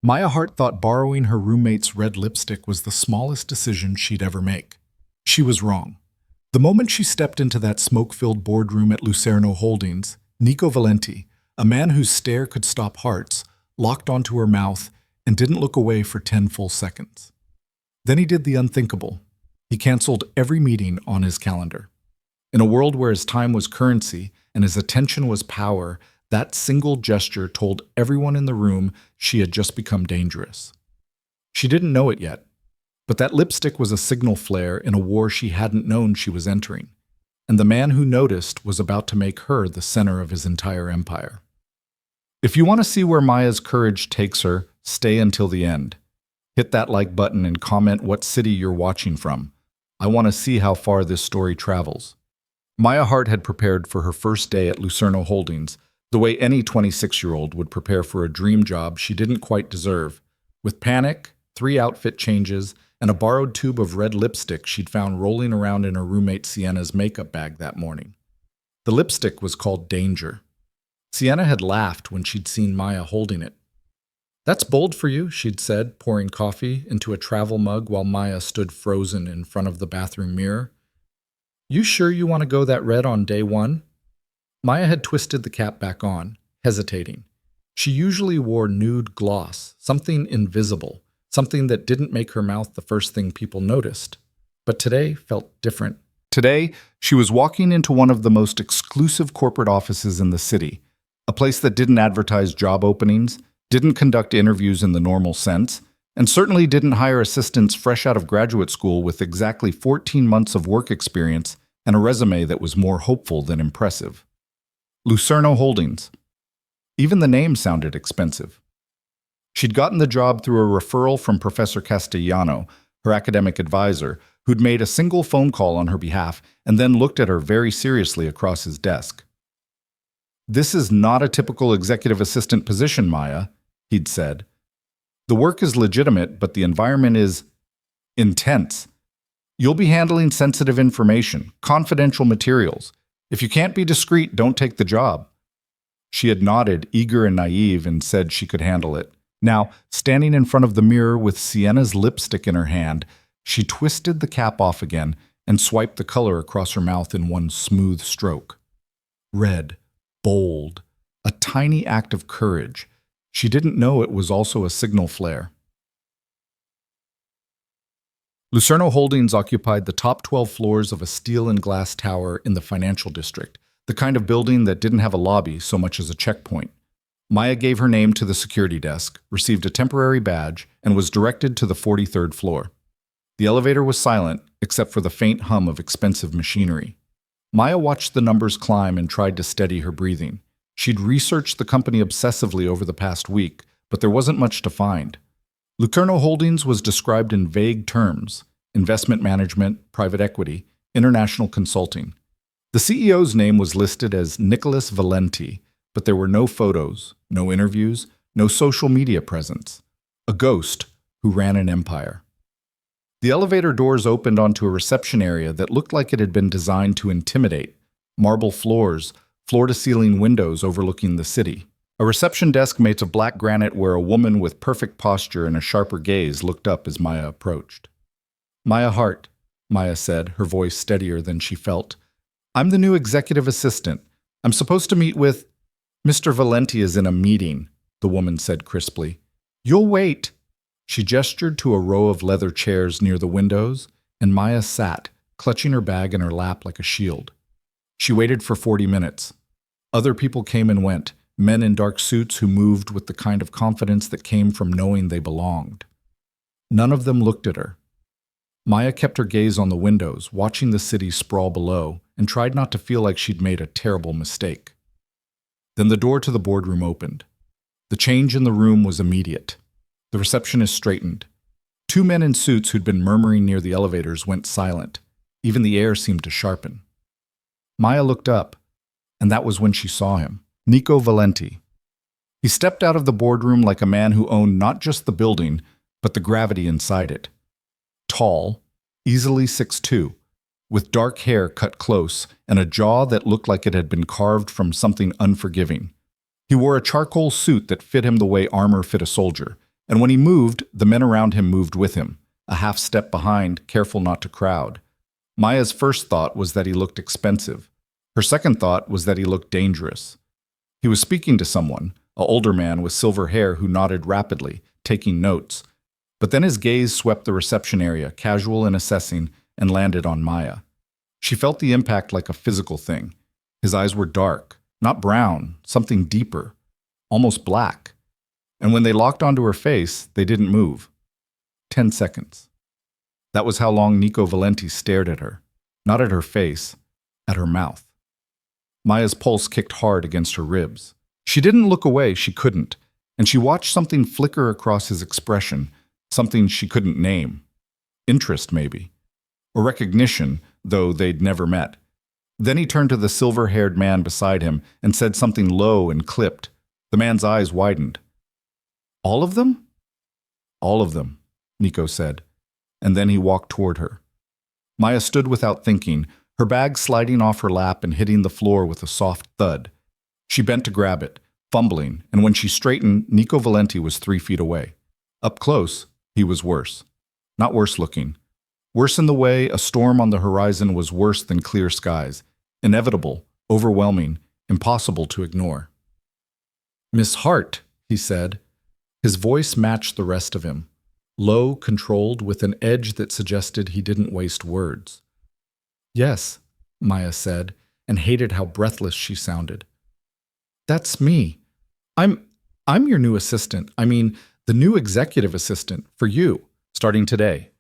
Maya Hart thought borrowing her roommate's red lipstick was the smallest decision she'd ever make. She was wrong. The moment she stepped into that smoke-filled boardroom at Lucerno Holdings, Nico Valenti, a man whose stare could stop hearts, locked onto her mouth and didn't look away for 10 full seconds. Then he did the unthinkable. He canceled every meeting on his calendar. In a world where his time was currency and his attention was power, that single gesture told everyone in the room she had just become dangerous. She didn't know it yet, but that lipstick was a signal flare in a war she hadn't known she was entering, and the man who noticed was about to make her the center of his entire empire. If you want to see where Maya's courage takes her, stay until the end. Hit that like button and comment what city you're watching from. I want to see how far this story travels. Maya Hart had prepared for her first day at Lucerno Holdings the way any 26-year-old would prepare for a dream job she didn't quite deserve, with panic, 3 outfit changes, and a borrowed tube of red lipstick she'd found rolling around in her roommate Sienna's makeup bag that morning. The lipstick was called Danger. Sienna had laughed when she'd seen Maya holding it. "That's bold for you," she'd said, pouring coffee into a travel mug while Maya stood frozen in front of the bathroom mirror. "You sure you want to go that red on day one?" Maya had twisted the cap back on, hesitating. She usually wore nude gloss, something invisible, something that didn't make her mouth the first thing people noticed. But today felt different. Today, she was walking into one of the most exclusive corporate offices in the city, a place that didn't advertise job openings, didn't conduct interviews in the normal sense, and certainly didn't hire assistants fresh out of graduate school with exactly 14 months of work experience and a resume that was more hopeful than impressive. Lucerno Holdings. Even the name sounded expensive. She'd gotten the job through a referral from Professor Castellano, her academic advisor, who'd made a single phone call on her behalf and then looked at her very seriously across his desk. "This is not a typical executive assistant position, Maya," he'd said. "The work is legitimate, but the environment is intense. You'll be handling sensitive information, confidential materials. If you can't be discreet, don't take the job." She had nodded, eager and naive, and said she could handle it. Now, standing in front of the mirror with Sienna's lipstick in her hand, she twisted the cap off again and swiped the color across her mouth in one smooth stroke. Red, bold, a tiny act of courage. She didn't know it was also a signal flare. Lucerno Holdings occupied the top 12 floors of a steel and glass tower in the financial district, the kind of building that didn't have a lobby so much as a checkpoint. Maya gave her name to the security desk, received a temporary badge, and was directed to the 43rd floor. The elevator was silent, except for the faint hum of expensive machinery. Maya watched the numbers climb and tried to steady her breathing. She'd researched the company obsessively over the past week, but there wasn't much to find. Lucerno Holdings was described in vague terms: investment management, private equity, international consulting. The CEO's name was listed as Nicholas Valenti, but there were no photos, no interviews, no social media presence. A ghost who ran an empire. The elevator doors opened onto a reception area that looked like it had been designed to intimidate. Marble floors, floor-to-ceiling windows overlooking the city. A reception desk made of black granite where a woman with perfect posture and a sharper gaze looked up as Maya approached. "Maya Hart," Maya said, her voice steadier than she felt. "I'm the new executive assistant. I'm supposed to meet with—" "Mr. Valenti is in a meeting," the woman said crisply. "You'll wait." She gestured to a row of leather chairs near the windows, and Maya sat, clutching her bag in her lap like a shield. She waited for 40 minutes. Other people came and went, men in dark suits who moved with the kind of confidence that came from knowing they belonged. None of them looked at her. Maya kept her gaze on the windows, watching the city sprawl below, and tried not to feel like she'd made a terrible mistake. Then the door to the boardroom opened. The change in the room was immediate. The receptionist straightened. 2 men in suits who'd been murmuring near the elevators went silent. Even the air seemed to sharpen. Maya looked up, and that was when she saw him. Nico Valenti. He stepped out of the boardroom like a man who owned not just the building, but the gravity inside it. Tall, easily 6'2", with dark hair cut close and a jaw that looked like it had been carved from something unforgiving. He wore a charcoal suit that fit him the way armor fit a soldier, And when he moved, the men around him moved with him, a half step behind, careful not to crowd. Maya's first thought was that he looked expensive. Her second thought was that he looked dangerous. He was speaking to someone, an older man with silver hair who nodded rapidly, taking notes. But then his gaze swept the reception area, casual and assessing, and landed on Maya. She felt the impact like a physical thing. His eyes were dark, not brown, something deeper, almost black. And when they locked onto her face, they didn't move. 10 seconds. That was how long Nico Valenti stared at her. Not at her face, at her mouth. Maya's pulse kicked hard against her ribs. She didn't look away, she couldn't, and she watched something flicker across his expression, something she couldn't name. Interest, maybe. Or recognition, though they'd never met. Then he turned to the silver-haired man beside him and said something low and clipped. The man's eyes widened. All of them? All of them, Nico said, and then he walked toward her. Maya stood without thinking, her bag sliding off her lap and hitting the floor with a soft thud. She bent to grab it, fumbling, and when she straightened, Nico Valenti was 3 feet away. Up close, he was worse. Not worse looking. Worse in the way a storm on the horizon was worse than clear skies. Inevitable, overwhelming, impossible to ignore. "Miss Hart," he said. His voice matched the rest of him. Low, controlled, with an edge that suggested he didn't waste words. "Yes," Maya said, and hated how breathless she sounded. "That's me. I'm your new assistant. I mean, the new executive assistant, for you, starting today."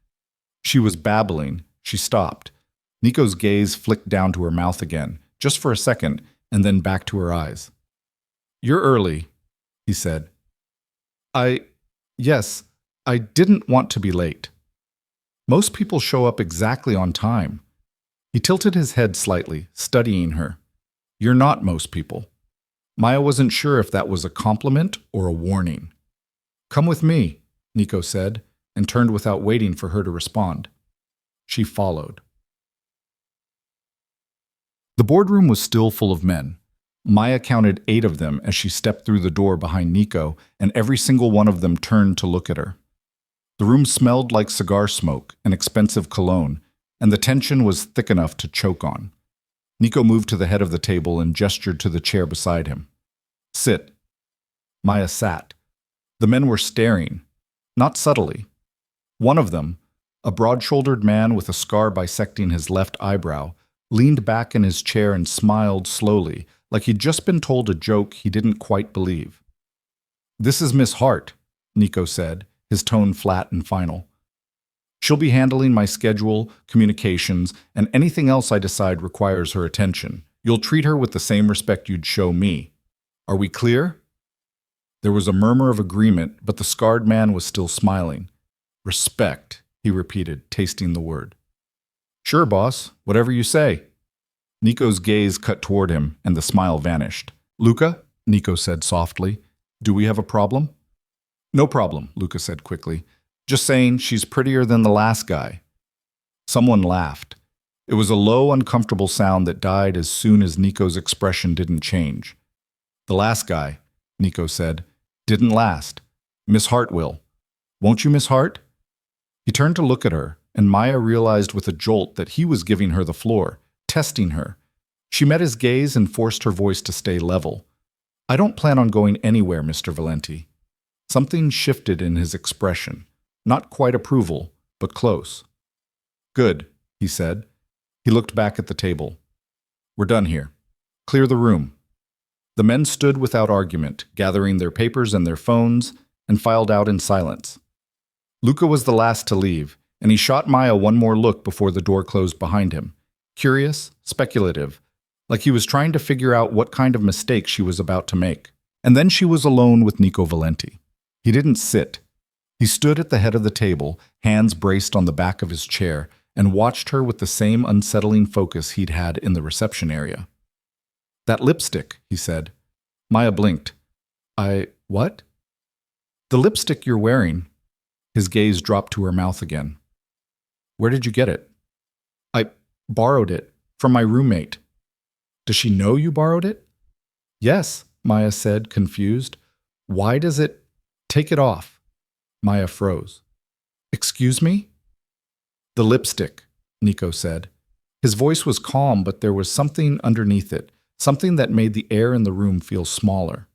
She was babbling. She stopped. Nico's gaze flicked down to her mouth again, just for a second, and then back to her eyes. "You're early," he said. Yes, I didn't want to be late. Most people show up exactly on time." He tilted his head slightly, studying her. "You're not most people." Maya wasn't sure if that was a compliment or a warning. "Come with me," Nico said, and turned without waiting for her to respond. She followed. The boardroom was still full of men. Maya counted 8 of them as she stepped through the door behind Nico, and every single one of them turned to look at her. The room smelled like cigar smoke and expensive cologne, and the tension was thick enough to choke on. Nico moved to the head of the table and gestured to the chair beside him. "Sit." Maya sat. The men were staring, not subtly. One of them, a broad-shouldered man with a scar bisecting his left eyebrow, leaned back in his chair and smiled slowly, like he'd just been told a joke he didn't quite believe. "This is Miss Hart," Nico said, his tone flat and final. "She'll be handling my schedule, communications, and anything else I decide requires her attention. You'll treat her with the same respect you'd show me. Are we clear?" There was a murmur of agreement, but the scarred man was still smiling. "Respect," he repeated, tasting the word. "Sure, boss. Whatever you say." Nico's gaze cut toward him, and the smile vanished. "Luca," Nico said softly, "do we have a problem?" "No problem," Luca said quickly. "Just saying she's prettier than the last guy." Someone laughed. It was a low, uncomfortable sound that died as soon as Nico's expression didn't change. "The last guy," Nico said, "didn't last. Miss Hart will. Won't you, Miss Hart?" He turned to look at her, and Maya realized with a jolt that he was giving her the floor, testing her. She met his gaze and forced her voice to stay level. "I don't plan on going anywhere, Mr. Valenti." Something shifted in his expression. Not quite approval, but close. "Good," he said. He looked back at the table. "We're done here. Clear the room." The men stood without argument, gathering their papers and their phones, and filed out in silence. Luca was the last to leave, and he shot Maya one more look before the door closed behind him. Curious, speculative, like he was trying to figure out what kind of mistake she was about to make. And then she was alone with Nico Valenti. He didn't sit. He stood at the head of the table, hands braced on the back of his chair, and watched her with the same unsettling focus he'd had in the reception area. "That lipstick," he said. Maya blinked. What?" "The lipstick you're wearing." His gaze dropped to her mouth again. "Where did you get it?" "I borrowed it from my roommate." "Does she know you borrowed it?" "Yes," Maya said, confused. "Why does it—" "Take it off." Maya froze. Excuse me? The lipstick, Nico said. His voice was calm, but there was something underneath it, something that made the air in the room feel smaller.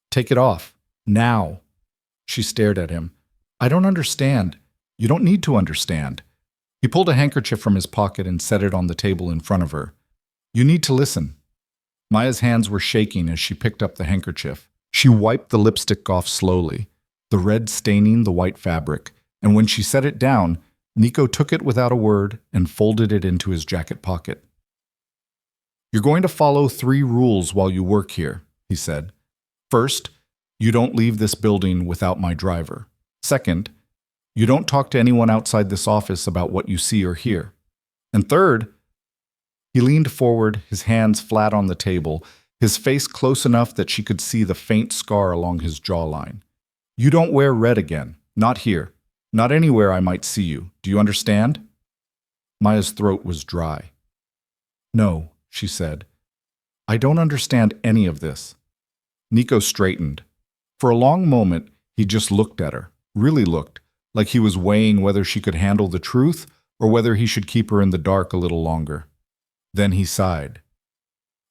Take it off. Now. She stared at him. I don't understand. You don't need to understand. He pulled a handkerchief from his pocket and set it on the table in front of her. You need to listen. Maya's hands were shaking as she picked up the handkerchief. She wiped the lipstick off slowly, the red staining the white fabric, and when she set it down, Nico took it without a word and folded it into his jacket pocket. You're going to follow 3 rules while you work here, he said. First, you don't leave this building without my driver. Second, you don't talk to anyone outside this office about what you see or hear. And third, he leaned forward, his hands flat on the table, his face close enough that she could see the faint scar along his jawline. You don't wear red again. Not here. Not anywhere I might see you. Do you understand? Maya's throat was dry. No, she said. I don't understand any of this. Nico straightened. For a long moment, he just looked at her, really looked, like he was weighing whether she could handle the truth or whether he should keep her in the dark a little longer. Then he sighed.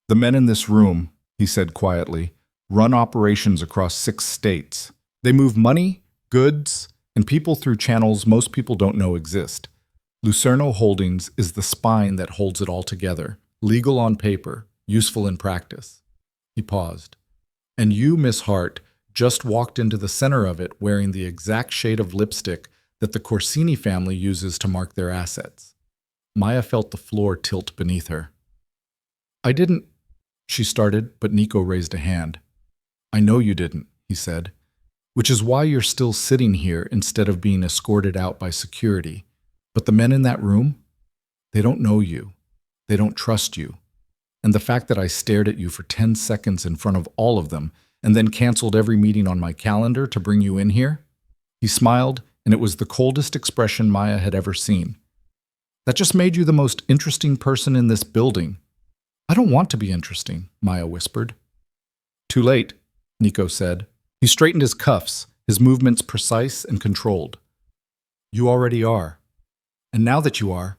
The men in this room, he said quietly, run operations across 6 states. They move money, goods, and people through channels most people don't know exist. Lucerno Holdings is the spine that holds it all together, legal on paper, useful in practice. He paused. And you, Miss Hart, just walked into the center of it wearing the exact shade of lipstick that the Corsini family uses to mark their assets. Maya felt the floor tilt beneath her. I didn't, she started, but Nico raised a hand. I know you didn't, he said, which is why you're still sitting here instead of being escorted out by security. But the men in that room, they don't know you. They don't trust you. And the fact that I stared at you for 10 seconds in front of all of them and then canceled every meeting on my calendar to bring you in here? He smiled, and it was the coldest expression Maya had ever seen. That just made you the most interesting person in this building. I don't want to be interesting, Maya whispered. Too late, Nico said. He straightened his cuffs, his movements precise and controlled. You already are. And now that you are,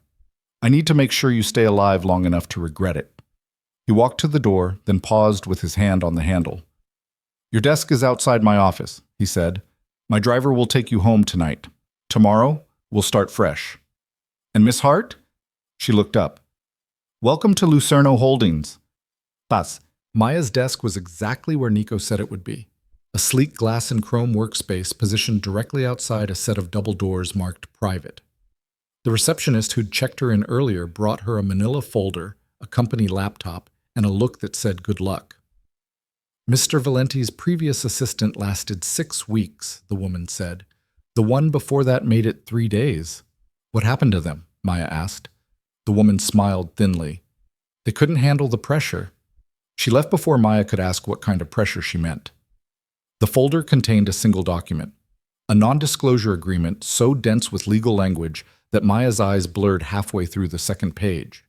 I need to make sure you stay alive long enough to regret it. He walked to the door, then paused with his hand on the handle. Your desk is outside my office, he said. My driver will take you home tonight. Tomorrow, we'll start fresh. And Miss Hart? She looked up. Welcome to Lucerno Holdings. Paz. Maya's desk was exactly where Nico said it would be. A sleek glass and chrome workspace positioned directly outside a set of double doors marked private. The receptionist who'd checked her in earlier brought her a manila folder, a company laptop, and a look that said good luck. Mr. Valenti's previous assistant lasted 6 weeks, the woman said. The one before that made it 3 days. What happened to them? Maya asked. The woman smiled thinly. They couldn't handle the pressure. She left before Maya could ask what kind of pressure she meant. The folder contained a single document, a non-disclosure agreement so dense with legal language that Maya's eyes blurred halfway through the second page.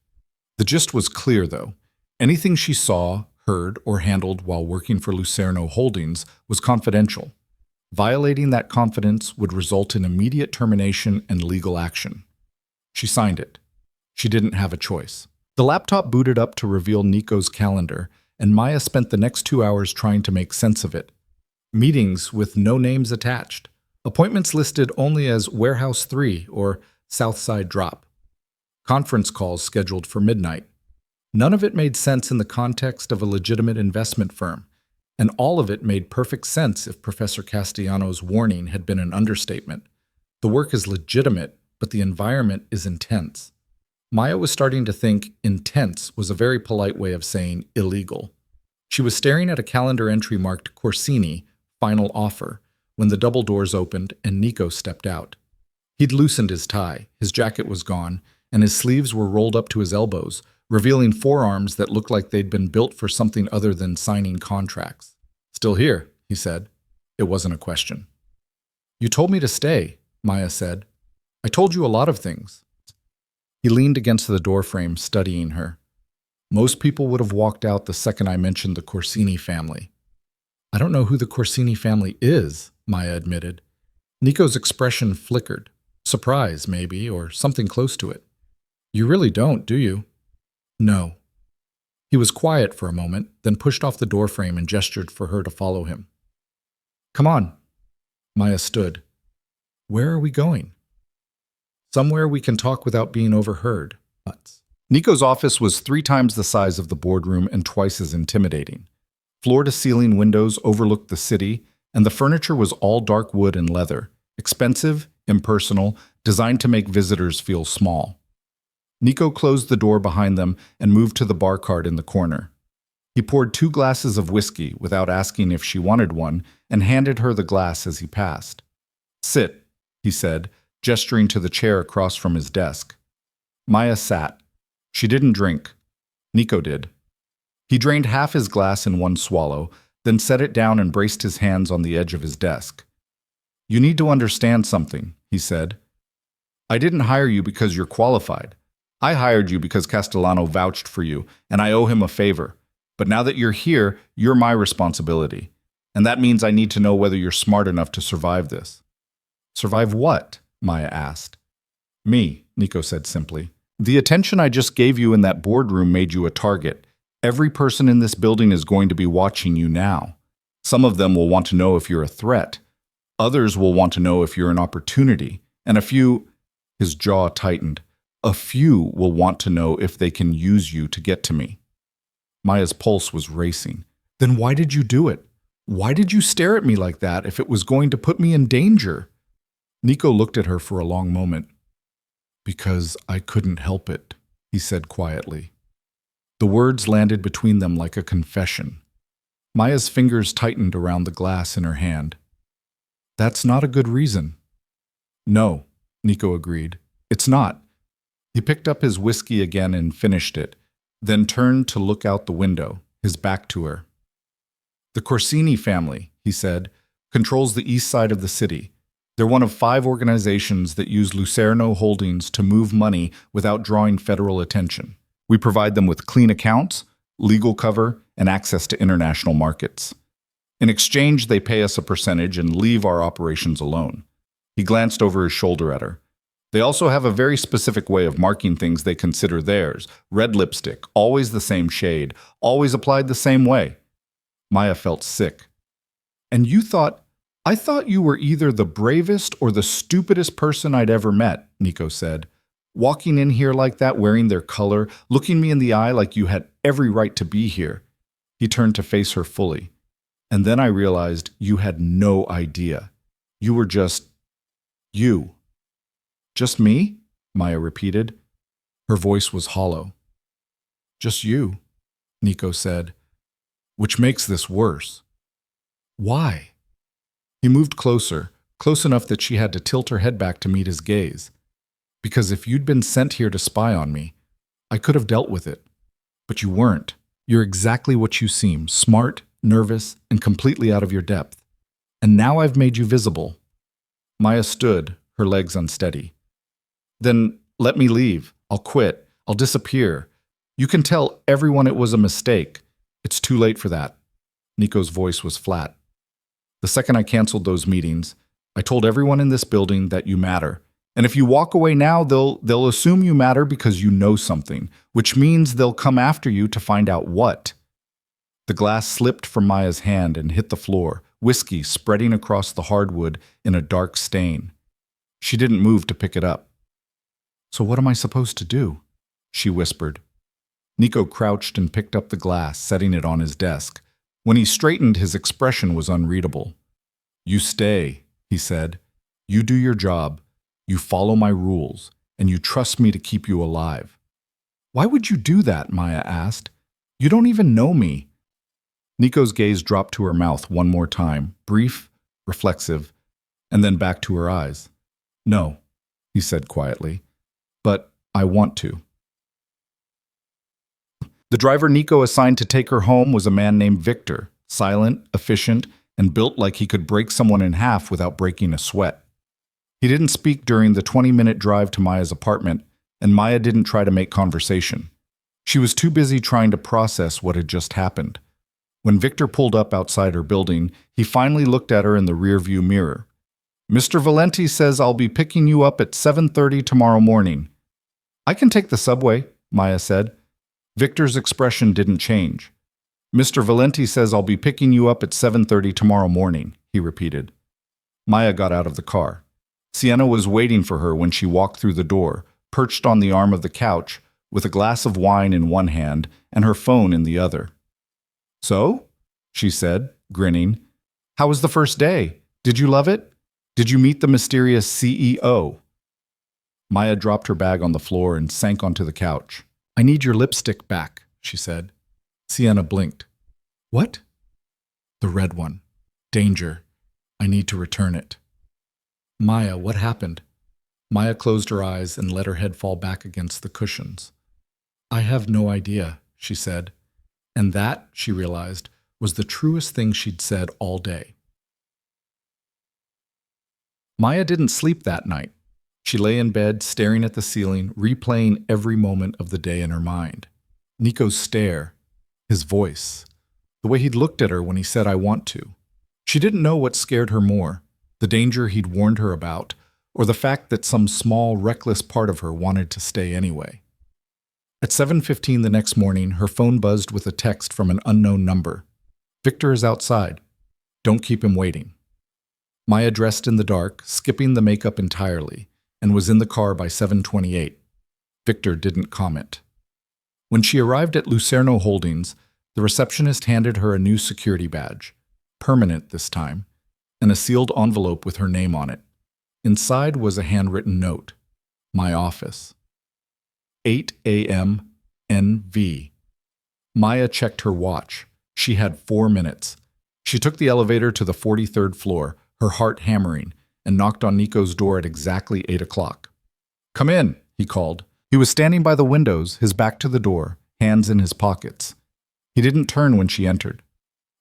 The gist was clear, though. Anything she saw, heard, or handled while working for Lucerno Holdings was confidential. Violating that confidence would result in immediate termination and legal action. She signed it. She didn't have a choice. The laptop booted up to reveal Nico's calendar, and Maya spent the next 2 hours trying to make sense of it. Meetings with no names attached. Appointments listed only as Warehouse 3 or Southside Drop. Conference calls scheduled for midnight. None of it made sense in the context of a legitimate investment firm, and all of it made perfect sense if Professor Castellano's warning had been an understatement. The work is legitimate, but the environment is intense. Maya was starting to think intense was a very polite way of saying illegal. She was staring at a calendar entry marked Corsini, final offer, when the double doors opened and Nico stepped out. He'd loosened his tie, his jacket was gone, and his sleeves were rolled up to his elbows, revealing forearms that looked like they'd been built for something other than signing contracts. Still here, he said. It wasn't a question. You told me to stay, Maya said. I told you a lot of things. He leaned against the doorframe, studying her. Most people would have walked out the second I mentioned the Corsini family. I don't know who the Corsini family is, Maya admitted. Nico's expression flickered. Surprise, maybe, or something close to it. You really don't, do you? No. He was quiet for a moment, then pushed off the doorframe and gestured for her to follow him. Come on. Maya stood. Where are we going? Somewhere we can talk without being overheard. Nico's office was 3 times the size of the boardroom and twice as intimidating. Floor-to-ceiling windows overlooked the city, and the furniture was all dark wood and leather, expensive, impersonal, designed to make visitors feel small. Nico closed the door behind them and moved to the bar cart in the corner. He poured 2 glasses of whiskey without asking if she wanted one and handed her the glass as he passed. Sit, he said, gesturing to the chair across from his desk. Maya sat. She didn't drink. Nico did. He drained half his glass in one swallow, then set it down and braced his hands on the edge of his desk. You need to understand something, he said. I didn't hire you because you're qualified. I hired you because Castellano vouched for you, and I owe him a favor. But now that you're here, you're my responsibility. And that means I need to know whether you're smart enough to survive this. Survive what? Maya asked. Me, Nico said simply. The attention I just gave you in that boardroom made you a target. Every person in this building is going to be watching you now. Some of them will want to know if you're a threat. Others will want to know if you're an opportunity. And a few, his jaw tightened, a few will want to know if they can use you to get to me. Maya's pulse was racing. Then why did you do it? Why did you stare at me like that if it was going to put me in danger? Nico looked at her for a long moment. Because I couldn't help it, he said quietly. The words landed between them like a confession. Maya's fingers tightened around the glass in her hand. That's not a good reason. No, Nico agreed. It's not. He picked up his whiskey again and finished it, then turned to look out the window, his back to her. The Corsini family, he said, controls the east side of the city. They're one of 5 organizations that use Lucerno holdings to move money without drawing federal attention. We provide them with clean accounts, legal cover, and access to international markets. In exchange, they pay us a percentage and leave our operations alone. He glanced over his shoulder at her. They also have a very specific way of marking things they consider theirs. Red lipstick, always the same shade, always applied the same way. Maya felt sick. And I thought you were either the bravest or the stupidest person I'd ever met, Nico said. Walking in here like that, wearing their color, looking me in the eye like you had every right to be here. He turned to face her fully. And then I realized you had no idea. You were just you. Just me? Maya repeated. Her voice was hollow. Just you, Nico said, which makes this worse. Why? He moved closer, close enough that she had to tilt her head back to meet his gaze. Because if you'd been sent here to spy on me, I could have dealt with it. But you weren't. You're exactly what you seem, smart, nervous, and completely out of your depth. And now I've made you visible. Maya stood, her legs unsteady. Then let me leave. I'll quit. I'll disappear. You can tell everyone it was a mistake. It's too late for that. Nico's voice was flat. The second I canceled those meetings, I told everyone in this building that you matter. And if you walk away now, they'll assume you matter because you know something, which means they'll come after you to find out what. The glass slipped from Maya's hand and hit the floor, whiskey spreading across the hardwood in a dark stain. She didn't move to pick it up. So what am I supposed to do? She whispered. Nico crouched and picked up the glass, setting it on his desk. When he straightened, his expression was unreadable. You stay, he said. You do your job. You follow my rules, and you trust me to keep you alive. Why would you do that? Maya asked. You don't even know me. Nico's gaze dropped to her mouth one more time, brief, reflexive, and then back to her eyes. No, he said quietly, but I want to. The driver Nico assigned to take her home was a man named Victor, silent, efficient, and built like he could break someone in half without breaking a sweat. He didn't speak during the 20-minute drive to Maya's apartment, and Maya didn't try to make conversation. She was too busy trying to process what had just happened. When Victor pulled up outside her building, he finally looked at her in the rearview mirror. Mr. Valenti says I'll be picking you up at 7:30 tomorrow morning. I can take the subway, Maya said. Victor's expression didn't change. Mr. Valenti says I'll be picking you up at 7:30 tomorrow morning, he repeated. Maya got out of the car. Sienna was waiting for her when she walked through the door, perched on the arm of the couch, with a glass of wine in one hand and her phone in the other. So? She said, grinning. How was the first day? Did you love it? Did you meet the mysterious CEO? Maya dropped her bag on the floor and sank onto the couch. I need your lipstick back, she said. Sienna blinked. What? The red one. Danger. I need to return it. Maya, what happened? Maya closed her eyes and let her head fall back against the cushions. I have no idea, she said. And that, she realized, was the truest thing she'd said all day. Maya didn't sleep that night. She lay in bed, staring at the ceiling, replaying every moment of the day in her mind. Nico's stare, his voice, the way he'd looked at her when he said, I want to. She didn't know what scared her more, the danger he'd warned her about, or the fact that some small, reckless part of her wanted to stay anyway. At 7:15 the next morning, her phone buzzed with a text from an unknown number. Victor is outside. Don't keep him waiting. Maya dressed in the dark, skipping the makeup entirely, and was in the car by 7:28. Victor didn't comment. When she arrived at Lucerno Holdings, the receptionist handed her a new security badge, permanent this time, and a sealed envelope with her name on it. Inside was a handwritten note. My office. 8 a.m. NV. Maya checked her watch. She had 4 minutes. She took the elevator to the 43rd floor, her heart hammering, and knocked on Nico's door at exactly 8 o'clock. Come in, he called. He was standing by the windows, his back to the door, hands in his pockets. He didn't turn when she entered.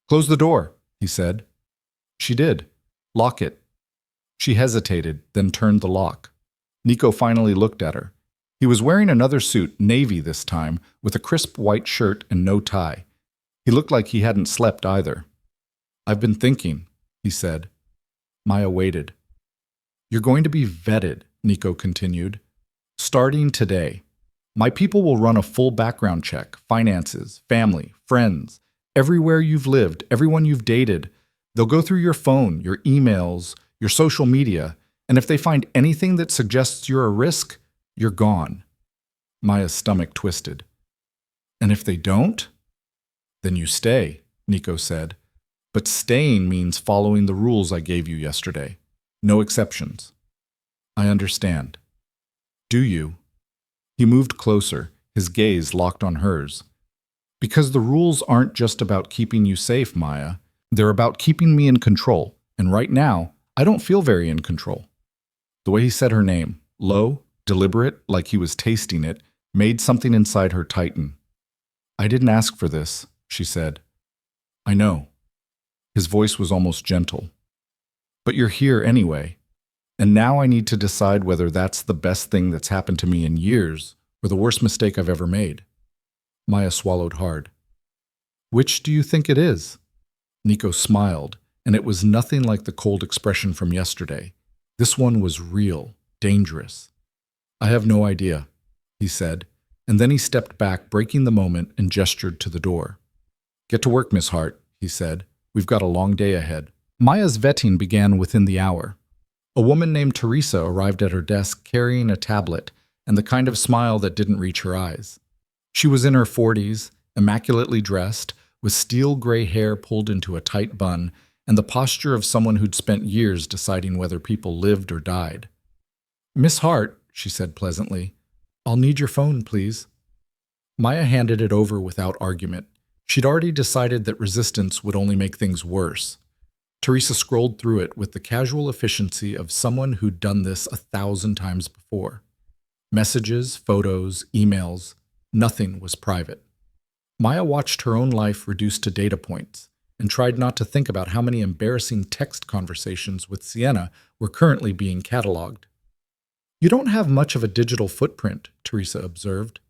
Close the door, he said. She did. Lock it. She hesitated, then turned the lock. Nico finally looked at her. He was wearing another suit, navy this time, with a crisp white shirt and no tie. He looked like he hadn't slept either. I've been thinking, he said. Maya waited. You're going to be vetted, Nico continued. Starting today. My people will run a full background check, finances, family, friends, everywhere you've lived, everyone you've dated. They'll go through your phone, your emails, your social media, and if they find anything that suggests you're a risk, you're gone. Maya's stomach twisted. And if they don't? Then you stay, Nico said. But staying means following the rules I gave you yesterday. No exceptions. I understand. Do you? He moved closer, his gaze locked on hers. Because the rules aren't just about keeping you safe, Maya. They're about keeping me in control, and right now, I don't feel very in control. The way he said her name, low, deliberate, like he was tasting it, made something inside her tighten. I didn't ask for this, she said. I know. His voice was almost gentle. But you're here anyway, and now I need to decide whether that's the best thing that's happened to me in years or the worst mistake I've ever made. Maya swallowed hard. Which do you think it is? Nico smiled, and it was nothing like the cold expression from yesterday. This one was real, dangerous. I have no idea, he said, and then he stepped back, breaking the moment, and gestured to the door. Get to work, Miss Hart, he said. We've got a long day ahead. Maya's vetting began within the hour. A woman named Teresa arrived at her desk carrying a tablet and the kind of smile that didn't reach her eyes. She was in her 40s, immaculately dressed, with steel gray hair pulled into a tight bun, and the posture of someone who'd spent years deciding whether people lived or died. Miss Hart, she said pleasantly, I'll need your phone, please. Maya handed it over without argument. She'd already decided that resistance would only make things worse. Teresa scrolled through it with the casual efficiency of someone who'd done this 1,000 times before. Messages, photos, emails, nothing was private. Maya watched her own life reduced to data points and tried not to think about how many embarrassing text conversations with Sienna were currently being cataloged. You don't have much of a digital footprint, Teresa observed.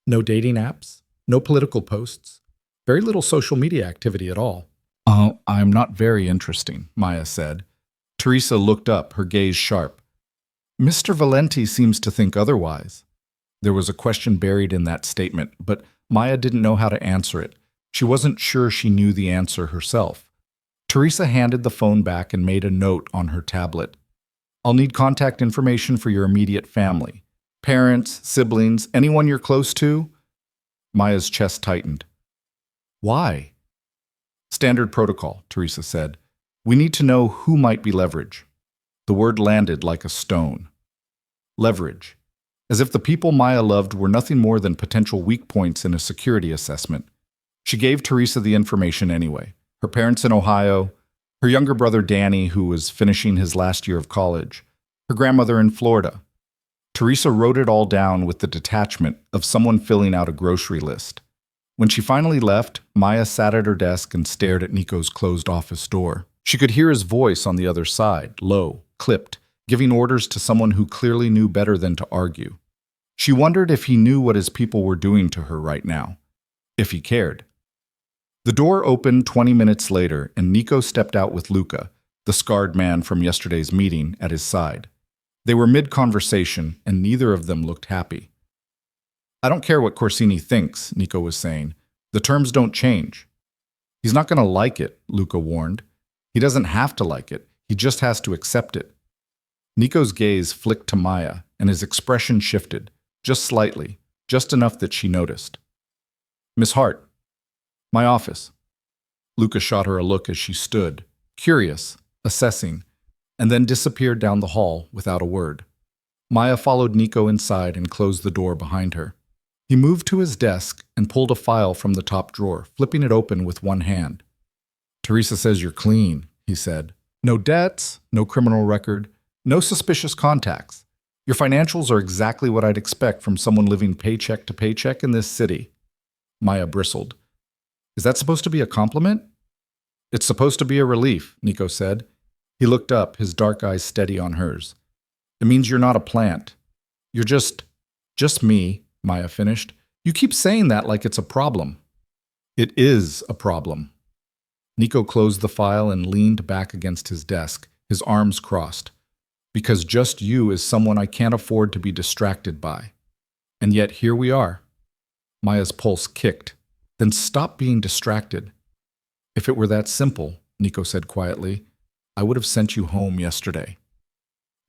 No dating apps, no political posts, very little social media activity at all. I'm not very interesting, Maya said. Teresa looked up, her gaze sharp. Mr. Valenti seems to think otherwise. There was a question buried in that statement, but Maya didn't know how to answer it. She wasn't sure she knew the answer herself. Teresa handed the phone back and made a note on her tablet. I'll need contact information for your immediate family. Parents, siblings, anyone you're close to? Maya's chest tightened. Why? Standard protocol, Teresa said. We need to know who might be leverage. The word landed like a stone. Leverage. As if the people Maya loved were nothing more than potential weak points in a security assessment. She gave Teresa the information anyway. Her parents in Ohio, her younger brother Danny, who was finishing his last year of college, her grandmother in Florida. Teresa wrote it all down with the detachment of someone filling out a grocery list. When she finally left, Maya sat at her desk and stared at Nico's closed office door. She could hear his voice on the other side, low, clipped, giving orders to someone who clearly knew better than to argue. She wondered if he knew what his people were doing to her right now, if he cared. The door opened 20 minutes later, and Nico stepped out with Luca, the scarred man from yesterday's meeting, at his side. They were mid-conversation, and neither of them looked happy. I don't care what Corsini thinks, Nico was saying. The terms don't change. He's not going to like it, Luca warned. He doesn't have to like it. He just has to accept it. Nico's gaze flicked to Maya, and his expression shifted, just slightly, just enough that she noticed. Miss Hart. My office. Luca shot her a look as she stood, curious, assessing, and then disappeared down the hall without a word. Maya followed Nico inside and closed the door behind her. He moved to his desk and pulled a file from the top drawer, flipping it open with one hand. Teresa says you're clean, he said. No debts, no criminal record, no suspicious contacts. Your financials are exactly what I'd expect from someone living paycheck to paycheck in this city. Maya bristled. Is that supposed to be a compliment? It's supposed to be a relief, Nico said. He looked up, his dark eyes steady on hers. It means you're not a plant. You're just me, Maya finished. You keep saying that like it's a problem. It is a problem. Nico closed the file and leaned back against his desk, his arms crossed. Because just you is someone I can't afford to be distracted by. And yet here we are. Maya's pulse kicked. Then stop being distracted. If it were that simple, Nico said quietly, I would have sent you home yesterday.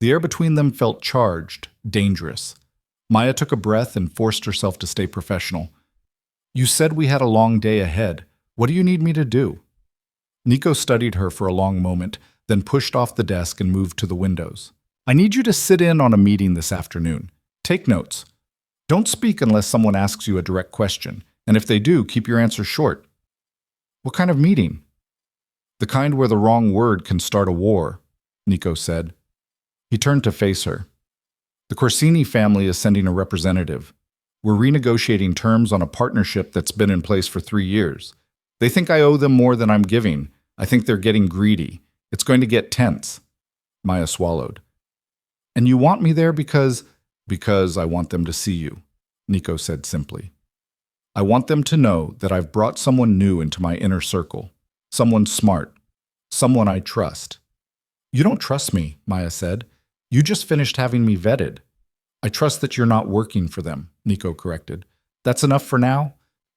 The air between them felt charged, dangerous. Maya took a breath and forced herself to stay professional. You said we had a long day ahead. What do you need me to do? Nico studied her for a long moment, then pushed off the desk and moved to the windows. I need you to sit in on a meeting this afternoon. Take notes. Don't speak unless someone asks you a direct question. And if they do, keep your answer short. What kind of meeting? The kind where the wrong word can start a war, Nico said. He turned to face her. The Corsini family is sending a representative. We're renegotiating terms on a partnership that's been in place for 3 years. They think I owe them more than I'm giving. I think they're getting greedy. It's going to get tense. Maya swallowed. And you want me there because I want them to see you, Nico said simply. I want them to know that I've brought someone new into my inner circle, someone smart, someone I trust. You don't trust me, Maya said. You just finished having me vetted. I trust that you're not working for them, Nico corrected. That's enough for now?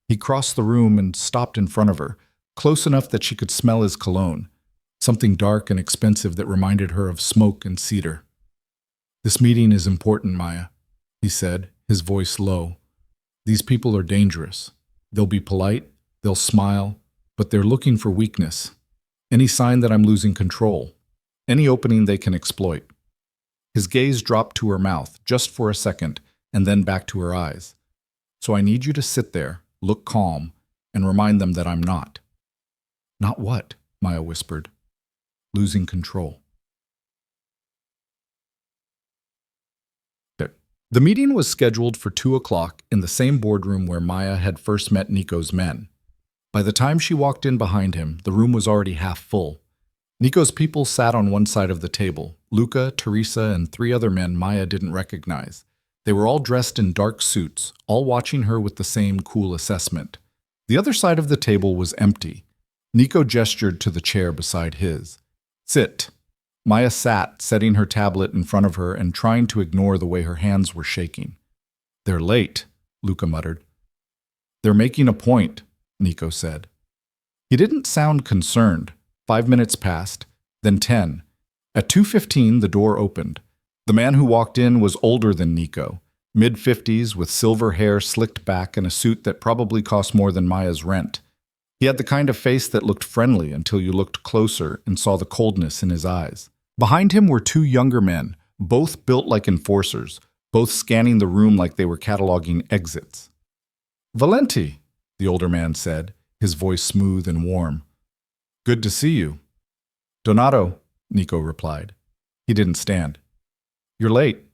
He crossed the room and stopped in front of her, close enough that she could smell his cologne, something dark and expensive that reminded her of smoke and cedar. This meeting is important, Maya, he said, his voice low. These people are dangerous. They'll be polite, they'll smile, but they're looking for weakness. Any sign that I'm losing control. Any opening they can exploit. His gaze dropped to her mouth, just for a second, and then back to her eyes. So I need you to sit there, look calm, and remind them that I'm not. Not what? Maya whispered. Losing control. The meeting was scheduled for 2 o'clock in the same boardroom where Maya had first met Nico's men. By the time she walked in behind him, the room was already half full. Nico's people sat on one side of the table, Luca, Teresa, and 3 other men Maya didn't recognize. They were all dressed in dark suits, all watching her with the same cool assessment. The other side of the table was empty. Nico gestured to the chair beside his. Sit. Maya sat, setting her tablet in front of her and trying to ignore the way her hands were shaking. "They're late," Luca muttered. "They're making a point," Nico said. He didn't sound concerned. 5 minutes passed, then 10. At 2:15, the door opened. The man who walked in was older than Nico, mid-50s with silver hair slicked back and a suit that probably cost more than Maya's rent. He had the kind of face that looked friendly until you looked closer and saw the coldness in his eyes. Behind him were two younger men, both built like enforcers, both scanning the room like they were cataloging exits. "Valenti," the older man said, his voice smooth and warm. "Good to see you." "Donato," Nico replied. He didn't stand. "You're late."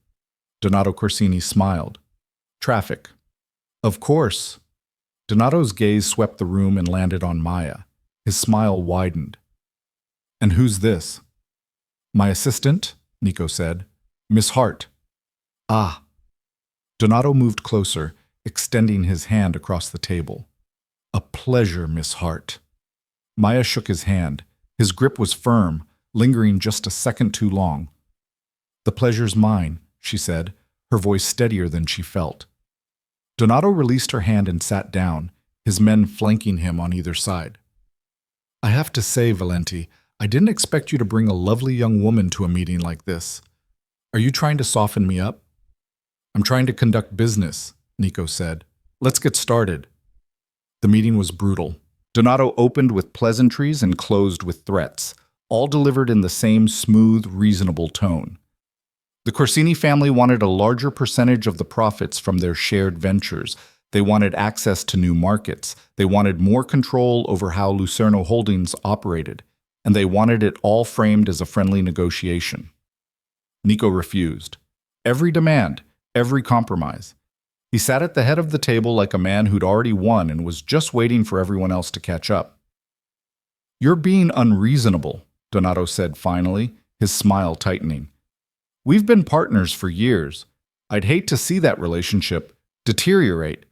Donato Corsini smiled. "Traffic." "Of course." Donato's gaze swept the room and landed on Maya. His smile widened. "And who's this?" "My assistant," Nico said. "Miss Hart." "Ah." Donato moved closer, extending his hand across the table. "A pleasure, Miss Hart." Maya shook his hand. His grip was firm, lingering just a second too long. "The pleasure's mine," she said, her voice steadier than she felt. Donato released her hand and sat down, his men flanking him on either side. "I have to say, Valenti, I didn't expect you to bring a lovely young woman to a meeting like this. Are you trying to soften me up?" "I'm trying to conduct business," Nico said. "Let's get started." The meeting was brutal. Donato opened with pleasantries and closed with threats, all delivered in the same smooth, reasonable tone. The Corsini family wanted a larger percentage of the profits from their shared ventures. They wanted access to new markets. They wanted more control over how Lucerno Holdings operated. And they wanted it all framed as a friendly negotiation. Nico refused. Every demand, every compromise. He sat at the head of the table like a man who'd already won and was just waiting for everyone else to catch up. "You're being unreasonable," Donato said finally, his smile tightening. "We've been partners for years. I'd hate to see that relationship deteriorate."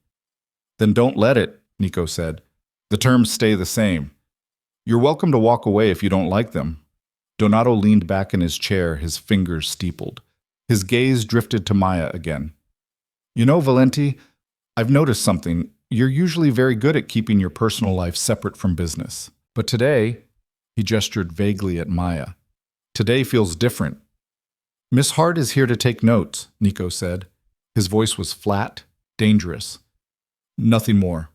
"Then don't let it," Nico said. "The terms stay the same. You're welcome to walk away if you don't like them." Donato leaned back in his chair, his fingers steepled. His gaze drifted to Maya again. "You know, Valenti, I've noticed something. You're usually very good at keeping your personal life separate from business. But today," he gestured vaguely at Maya, "today feels different." "Miss Hart is here to take notes," Nico said. His voice was flat, dangerous. "Nothing more."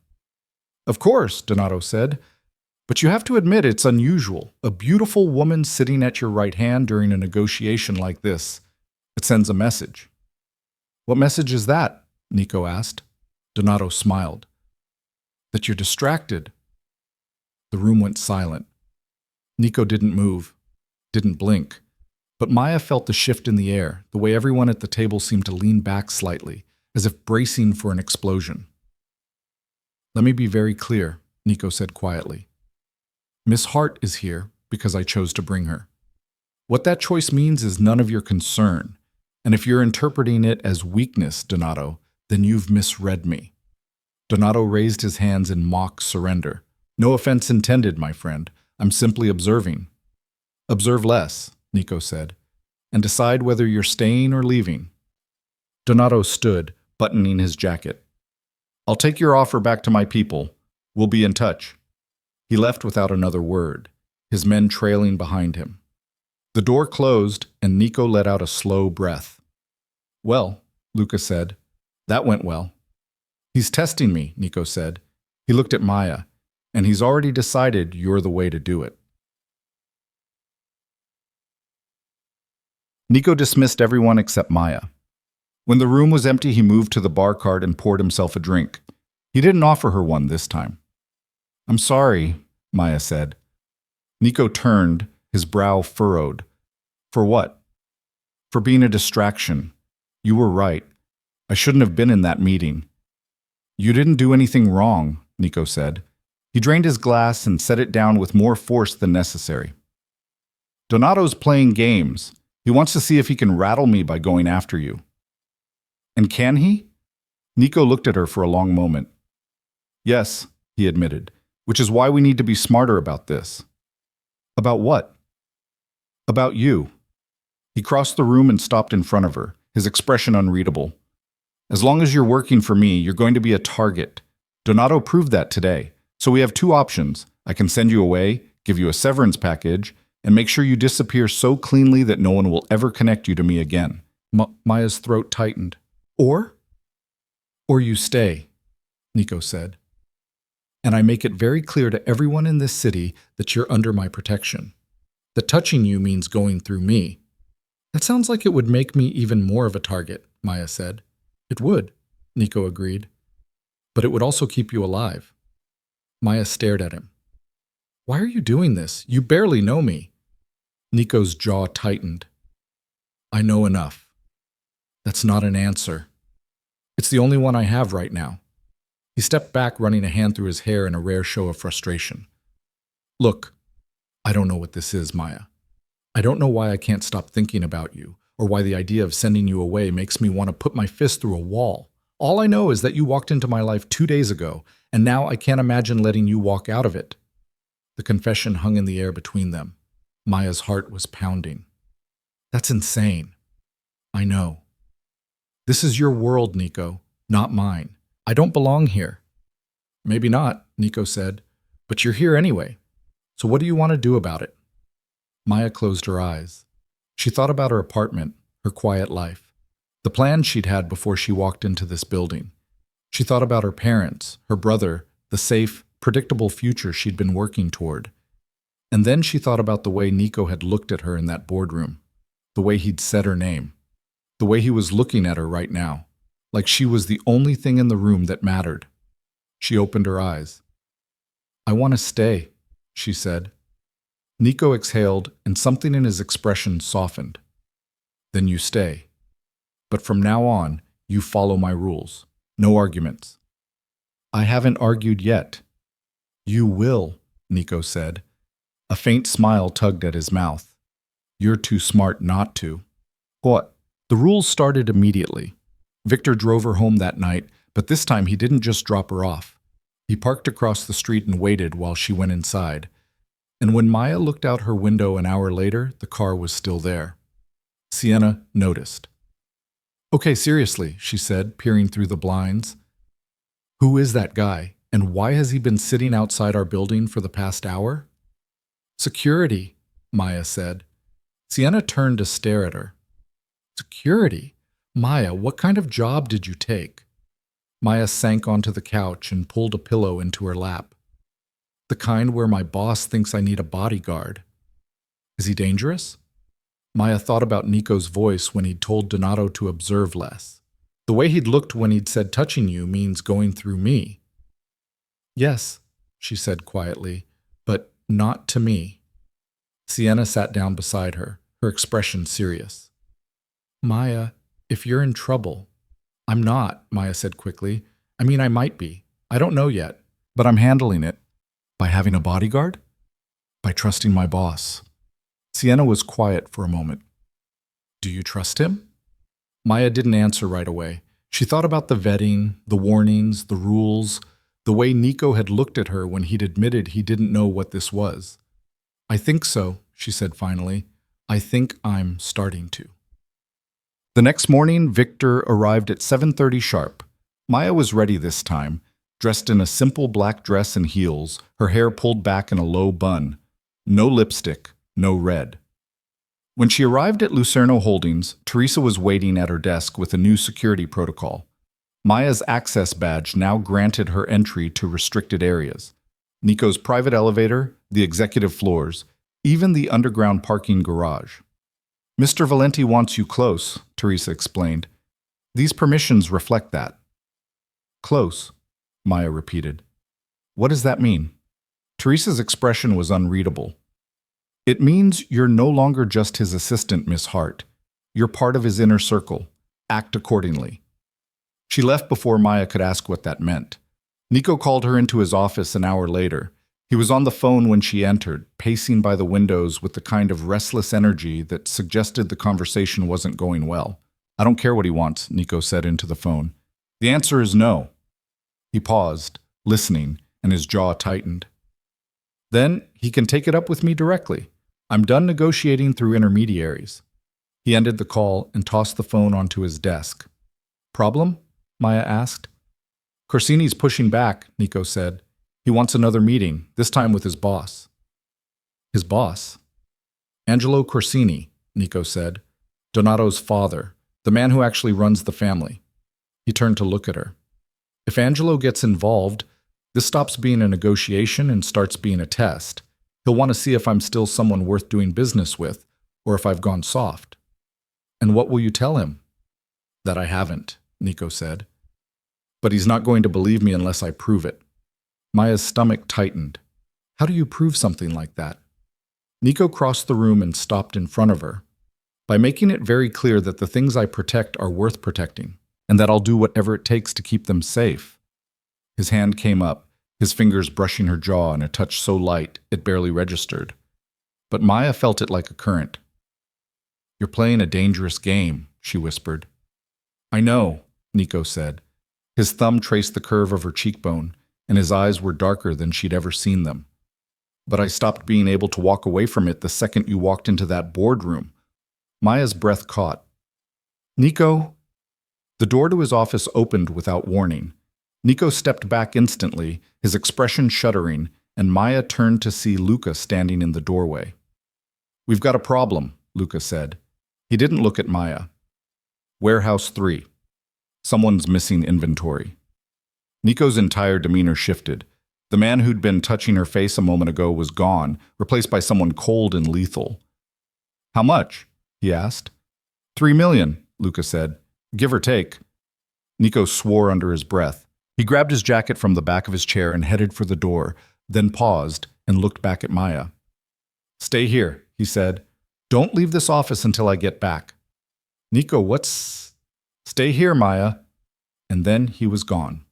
"Of course," Donato said. "But you have to admit it's unusual. A beautiful woman sitting at your right hand during a negotiation like this. It sends a message." "What message is that?" Nico asked. Donato smiled. "That you're distracted." The room went silent. Nico didn't move, didn't blink. But Maya felt the shift in the air, the way everyone at the table seemed to lean back slightly, as if bracing for an explosion. "Let me be very clear," Nico said quietly. "Miss Hart is here because I chose to bring her. What that choice means is none of your concern. And if you're interpreting it as weakness, Donato, then you've misread me." Donato raised his hands in mock surrender. "No offense intended, my friend. I'm simply observing." "Observe less," Nico said, "and decide whether you're staying or leaving." Donato stood, buttoning his jacket. "I'll take your offer back to my people. We'll be in touch." He left without another word, his men trailing behind him. The door closed, and Nico let out a slow breath. "Well," Luca said, "that went well." "He's testing me," Nico said. He looked at Maya, "and he's already decided you're the way to do it." Nico dismissed everyone except Maya. When the room was empty, he moved to the bar cart and poured himself a drink. He didn't offer her one this time. "I'm sorry," Maya said. Nico turned, his brow furrowed. "For what?" "For being a distraction. You were right. I shouldn't have been in that meeting." "You didn't do anything wrong," Nico said. He drained his glass and set it down with more force than necessary. "Donato's playing games. He wants to see if he can rattle me by going after you." "And can he?" Nico looked at her for a long moment. "Yes," he admitted, "which is why we need to be smarter about this." "About what?" About you. He crossed the room and stopped in front of her, his expression unreadable. As long as you're working for me, you're going to be a target. Donato proved that today. So we have two options. I can send you away, give you a severance package, and make sure you disappear so cleanly that no one will ever connect you to me again. Maya's throat tightened. Or you stay, Nico said. And I make it very clear to everyone in this city that you're under my protection. That touching you means going through me. That sounds like it would make me even more of a target, Maya said. It would, Nico agreed. But it would also keep you alive. Maya stared at him. Why are you doing this? You barely know me. Nico's jaw tightened. I know enough. That's not an answer. It's the only one I have right now. He stepped back, running a hand through his hair in a rare show of frustration. Look, I don't know what this is, Maya. I don't know why I can't stop thinking about you, or why the idea of sending you away makes me want to put my fist through a wall. All I know is that you walked into my life 2 days ago, and now I can't imagine letting you walk out of it. The confession hung in the air between them. Maya's heart was pounding. That's insane. I know. This is your world, Nico, not mine. I don't belong here. Maybe not, Nico said, but you're here anyway. So what do you want to do about it? Maya closed her eyes. She thought about her apartment, her quiet life, the plans she'd had before she walked into this building. She thought about her parents, her brother, the safe, predictable future she'd been working toward. And then she thought about the way Nico had looked at her in that boardroom, the way he'd said her name, the way he was looking at her right now, like she was the only thing in the room that mattered. She opened her eyes. I want to stay, she said. Nico exhaled, and something in his expression softened. Then you stay. But from now on, you follow my rules. No arguments. I haven't argued yet. You will, Nico said. A faint smile tugged at his mouth. You're too smart not to. What? The rules started immediately. Victor drove her home that night, but this time he didn't just drop her off. He parked across the street and waited while she went inside. And when Maya looked out her window an hour later, the car was still there. Sienna noticed. Okay, seriously, she said, peering through the blinds. Who is that guy, and why has he been sitting outside our building for the past hour? Security, Maya said. Sienna turned to stare at her. Security? Maya, what kind of job did you take? Maya sank onto the couch and pulled a pillow into her lap. The kind where my boss thinks I need a bodyguard. Is he dangerous? Maya thought about Nico's voice when he'd told Donato to observe less. The way he'd looked when he'd said touching you means going through me. Yes, she said quietly, but not to me. Sienna sat down beside her, her expression serious. Maya, if you're in trouble. I'm not, Maya said quickly. I mean, I might be. I don't know yet, but I'm handling it. By having a bodyguard? By trusting my boss. Sienna was quiet for a moment. Do you trust him? Maya didn't answer right away. She thought about the vetting, the warnings, the rules, the way Nico had looked at her when he'd admitted he didn't know what this was. I think so, she said finally. I think I'm starting to. The next morning, Victor arrived at 7:30 sharp. Maya was ready this time, dressed in a simple black dress and heels, her hair pulled back in a low bun. No lipstick, no red. When she arrived at Lucerno Holdings, Teresa was waiting at her desk with a new security protocol. Maya's access badge now granted her entry to restricted areas. Nico's private elevator, the executive floors, even the underground parking garage. Mr. Valenti wants you close, Teresa explained. These permissions reflect that. Close, Maya repeated. What does that mean? Teresa's expression was unreadable. It means you're no longer just his assistant, Miss Hart. You're part of his inner circle. Act accordingly. She left before Maya could ask what that meant. Nico called her into his office an hour later. He was on the phone when she entered, pacing by the windows with the kind of restless energy that suggested the conversation wasn't going well. I don't care what he wants, Nico said into the phone. The answer is no. He paused, listening, and his jaw tightened. Then he can take it up with me directly. I'm done negotiating through intermediaries. He ended the call and tossed the phone onto his desk. Problem? Maya asked. Corsini's pushing back, Nico said. He wants another meeting, this time with his boss. His boss? Angelo Corsini, Nico said. Donato's father, the man who actually runs the family. He turned to look at her. If Angelo gets involved, this stops being a negotiation and starts being a test. He'll want to see if I'm still someone worth doing business with, or if I've gone soft. And what will you tell him? That I haven't, Nico said. But he's not going to believe me unless I prove it. Maya's stomach tightened. How do you prove something like that? Nico crossed the room and stopped in front of her. By making it very clear that the things I protect are worth protecting, and that I'll do whatever it takes to keep them safe. His hand came up, his fingers brushing her jaw in a touch so light it barely registered. But Maya felt it like a current. You're playing a dangerous game, she whispered. I know, Nico said. His thumb traced the curve of her cheekbone, and his eyes were darker than she'd ever seen them. But I stopped being able to walk away from it the second you walked into that boardroom. Maya's breath caught. Nico? The door to his office opened without warning. Nico stepped back instantly, his expression shuddering, and Maya turned to see Luca standing in the doorway. We've got a problem, Luca said. He didn't look at Maya. Warehouse 3. Someone's missing inventory. Nico's entire demeanor shifted. The man who'd been touching her face a moment ago was gone, replaced by someone cold and lethal. How much? He asked. 3 million, Luca said. Give or take. Nico swore under his breath. He grabbed his jacket from the back of his chair and headed for the door, then paused and looked back at Maya. Stay here, he said. Don't leave this office until I get back. Nico, what's... Stay here, Maya. And then he was gone.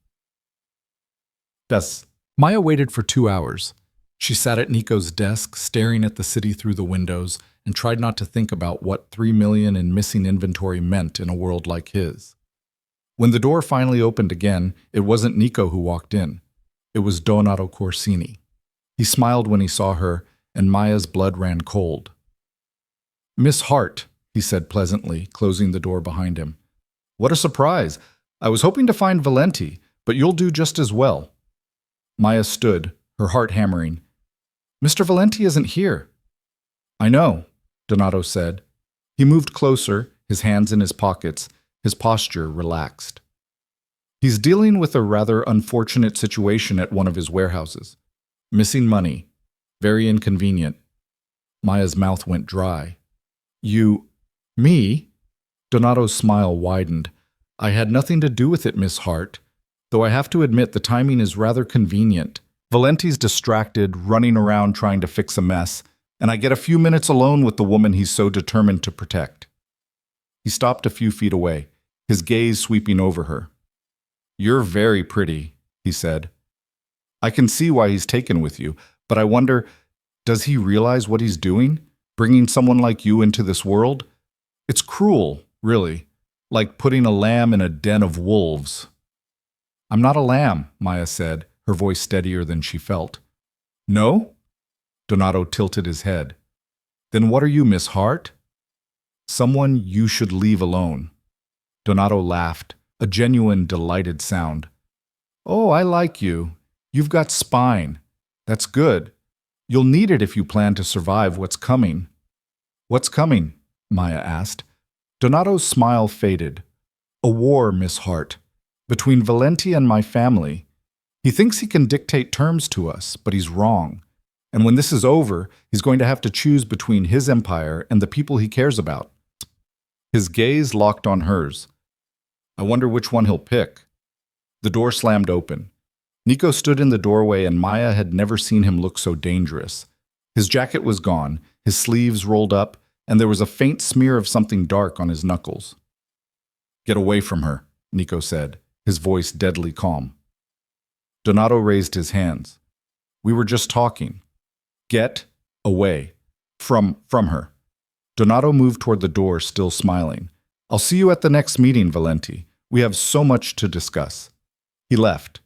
Maya waited for 2 hours. She sat at Nico's desk, staring at the city through the windows, and tried not to think about what 3 million in missing inventory meant in a world like his. When the door finally opened again, it wasn't Nico who walked in. It was Donato Corsini. He smiled when he saw her, and Maya's blood ran cold. Miss Hart, he said pleasantly, closing the door behind him. What a surprise! I was hoping to find Valenti, but you'll do just as well. Maya stood, her heart hammering. Mr. Valenti isn't here. I know, Donato said. He moved closer, his hands in his pockets, his posture relaxed. He's dealing with a rather unfortunate situation at one of his warehouses. Missing money. Very inconvenient. Maya's mouth went dry. You... me? Donato's smile widened. I had nothing to do with it, Miss Hart. Though I have to admit the timing is rather convenient. Valenti's distracted, running around trying to fix a mess, and I get a few minutes alone with the woman he's so determined to protect. He stopped a few feet away, his gaze sweeping over her. You're very pretty, he said. I can see why he's taken with you, but I wonder, does he realize what he's doing? Bringing someone like you into this world? It's cruel, really, like putting a lamb in a den of wolves. I'm not a lamb, Maya said, her voice steadier than she felt. No? Donato tilted his head. Then what are you, Miss Hart? Someone you should leave alone. Donato laughed, a genuine, delighted sound. Oh, I like you. You've got spine. That's good. You'll need it if you plan to survive what's coming. What's coming? Maya asked. Donato's smile faded. A war, Miss Hart, between Valenti and my family. He thinks he can dictate terms to us, but he's wrong. And when this is over, he's going to have to choose between his empire and the people he cares about. His gaze locked on hers. I wonder which one he'll pick. The door slammed open. Nico stood in the doorway, and Maya had never seen him look so dangerous. His jacket was gone, his sleeves rolled up, and there was a faint smear of something dark on his knuckles. Get away from her, Nico said, his voice deadly calm. Donato raised his hands. We were just talking. Get away. From her. Donato moved toward the door, still smiling. I'll see you at the next meeting, Valenti. We have so much to discuss. He left.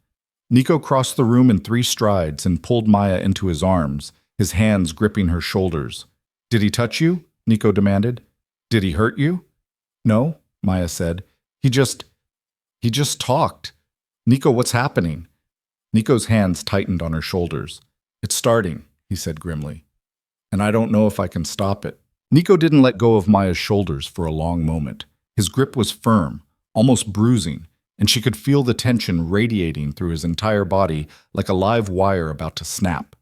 Nico crossed the room in 3 strides and pulled Maya into his arms, his hands gripping her shoulders. Did he touch you? Nico demanded. Did he hurt you? No, Maya said. He just talked. Nico, what's happening? Nico's hands tightened on her shoulders. It's starting, he said grimly. And I don't know if I can stop it. Nico didn't let go of Maya's shoulders for a long moment. His grip was firm, almost bruising, and she could feel the tension radiating through his entire body like a live wire about to snap.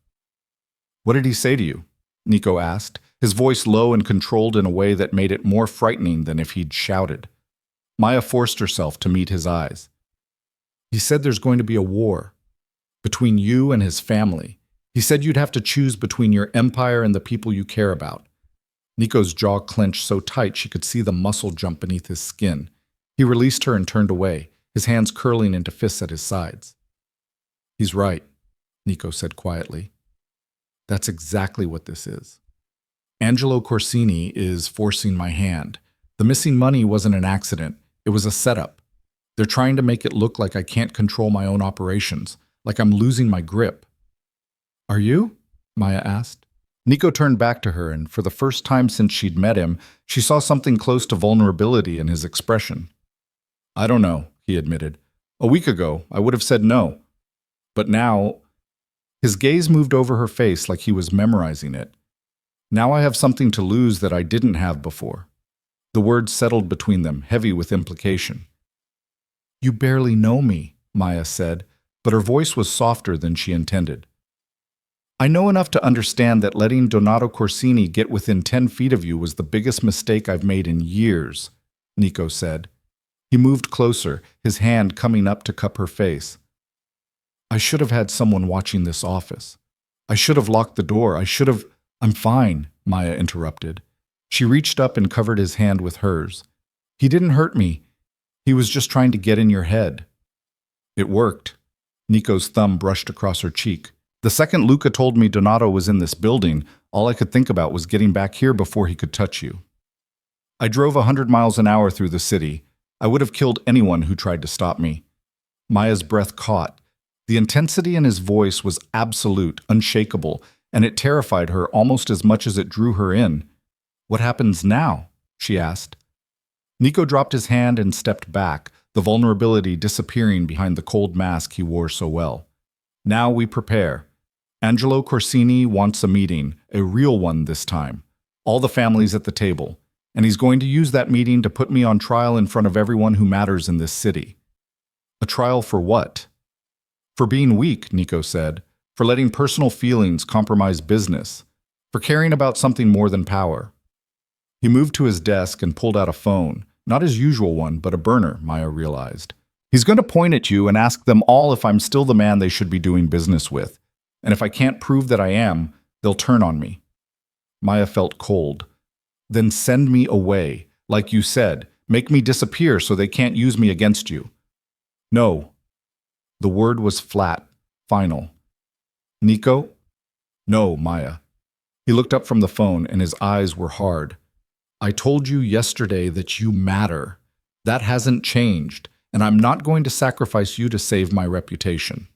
What did he say to you? Nico asked, his voice low and controlled in a way that made it more frightening than if he'd shouted. Maya forced herself to meet his eyes. He said there's going to be a war between you and his family. He said you'd have to choose between your empire and the people you care about. Nico's jaw clenched so tight she could see the muscle jump beneath his skin. He released her and turned away, his hands curling into fists at his sides. He's right, Nico said quietly. That's exactly what this is. Angelo Corsini is forcing my hand. The missing money wasn't an accident. It was a setup. They're trying to make it look like I can't control my own operations, like I'm losing my grip. Are you? Maya asked. Nico turned back to her, and for the first time since she'd met him, she saw something close to vulnerability in his expression. I don't know, he admitted. A week ago, I would have said no. But now, his gaze moved over her face like he was memorizing it. Now I have something to lose that I didn't have before. The words settled between them, heavy with implication. You barely know me, Maya said, but her voice was softer than she intended. I know enough to understand that letting Donato Corsini get within 10 feet of you was the biggest mistake I've made in years, Nico said. He moved closer, his hand coming up to cup her face. I should have had someone watching this office. I should have locked the door. I'm fine, Maya interrupted. She reached up and covered his hand with hers. He didn't hurt me. He was just trying to get in your head. It worked. Nico's thumb brushed across her cheek. The second Luca told me Donato was in this building, all I could think about was getting back here before he could touch you. I drove 100 miles an hour through the city. I would have killed anyone who tried to stop me. Maya's breath caught. The intensity in his voice was absolute, unshakable, and it terrified her almost as much as it drew her in. What happens now? She asked. Nico dropped his hand and stepped back, the vulnerability disappearing behind the cold mask he wore so well. Now we prepare. Angelo Corsini wants a meeting, a real one this time. All the families at the table. And he's going to use that meeting to put me on trial in front of everyone who matters in this city. A trial for what? For being weak, Nico said. For letting personal feelings compromise business. For caring about something more than power. He moved to his desk and pulled out a phone. Not his usual one, but a burner, Maya realized. He's going to point at you and ask them all if I'm still the man they should be doing business with. And if I can't prove that I am, they'll turn on me. Maya felt cold. Then send me away. Like you said, make me disappear so they can't use me against you. No. The word was flat, final. Nico? No, Maya. He looked up from the phone and his eyes were hard. I told you yesterday that you matter. That hasn't changed, and I'm not going to sacrifice you to save my reputation.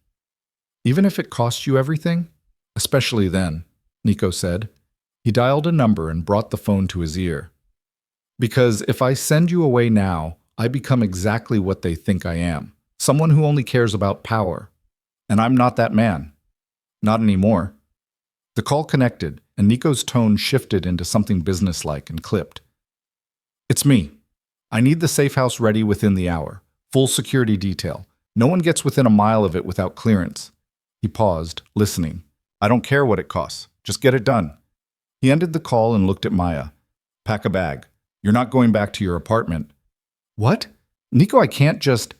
Even if it costs you everything? Especially then, Nico said. He dialed a number and brought the phone to his ear. Because if I send you away now, I become exactly what they think I am. Someone who only cares about power. And I'm not that man. Not anymore. The call connected, and Nico's tone shifted into something businesslike and clipped. It's me. I need the safe house ready within the hour. Full security detail. No one gets within a mile of it without clearance. He paused, listening. I don't care what it costs. Just get it done. He ended the call and looked at Maya. Pack a bag. You're not going back to your apartment. What? Nico, I can't just...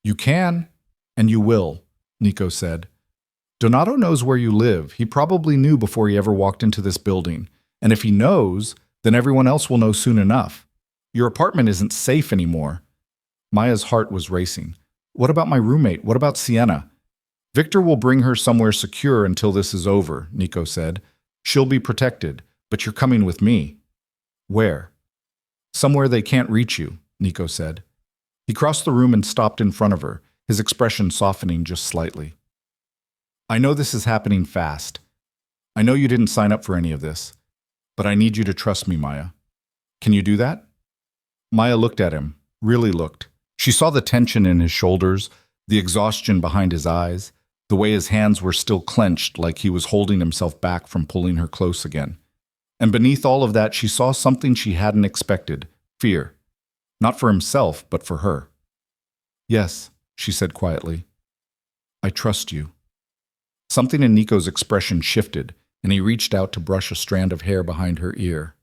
You can, and you will, Nico said. Donato knows where you live. He probably knew before he ever walked into this building. And if he knows, then everyone else will know soon enough. Your apartment isn't safe anymore. Maya's heart was racing. What about my roommate? What about Sienna? Victor will bring her somewhere secure until this is over, Nico said. She'll be protected, but you're coming with me. Where? Somewhere they can't reach you, Nico said. He crossed the room and stopped in front of her, his expression softening just slightly. I know this is happening fast. I know you didn't sign up for any of this. But I need you to trust me, Maya. Can you do that? Maya looked at him, really looked. She saw the tension in his shoulders, the exhaustion behind his eyes, the way his hands were still clenched like he was holding himself back from pulling her close again. And beneath all of that, she saw something she hadn't expected, fear. Not for himself, but for her. Yes, she said quietly. I trust you. Something in Nico's expression shifted, and he reached out to brush a strand of hair behind her ear.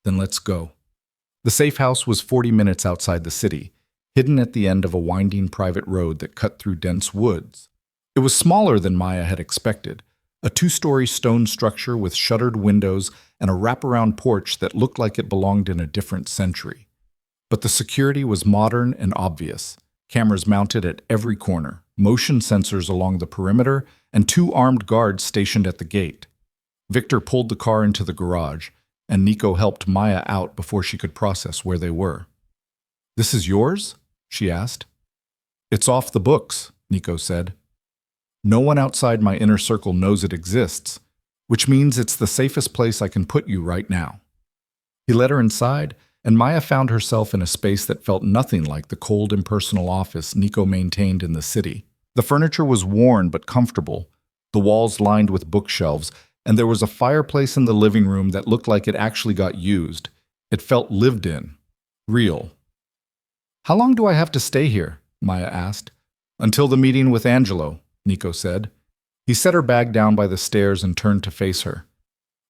Then let's go. The safe house was 40 minutes outside the city, hidden at the end of a winding private road that cut through dense woods. It was smaller than Maya had expected, a 2-story stone structure with shuttered windows and a wraparound porch that looked like it belonged in a different century. But the security was modern and obvious. Cameras mounted at every corner, motion sensors along the perimeter, and 2 armed guards stationed at the gate. Victor pulled the car into the garage, and Nico helped Maya out before she could process where they were. This is yours? She asked. It's off the books, Nico said. No one outside my inner circle knows it exists, which means it's the safest place I can put you right now. He led her inside, and Maya found herself in a space that felt nothing like the cold, impersonal office Nico maintained in the city. The furniture was worn but comfortable, the walls lined with bookshelves, and there was a fireplace in the living room that looked like it actually got used. It felt lived in, real. How long do I have to stay here? Maya asked. Until the meeting with Angelo, Nico said. He set her bag down by the stairs and turned to face her.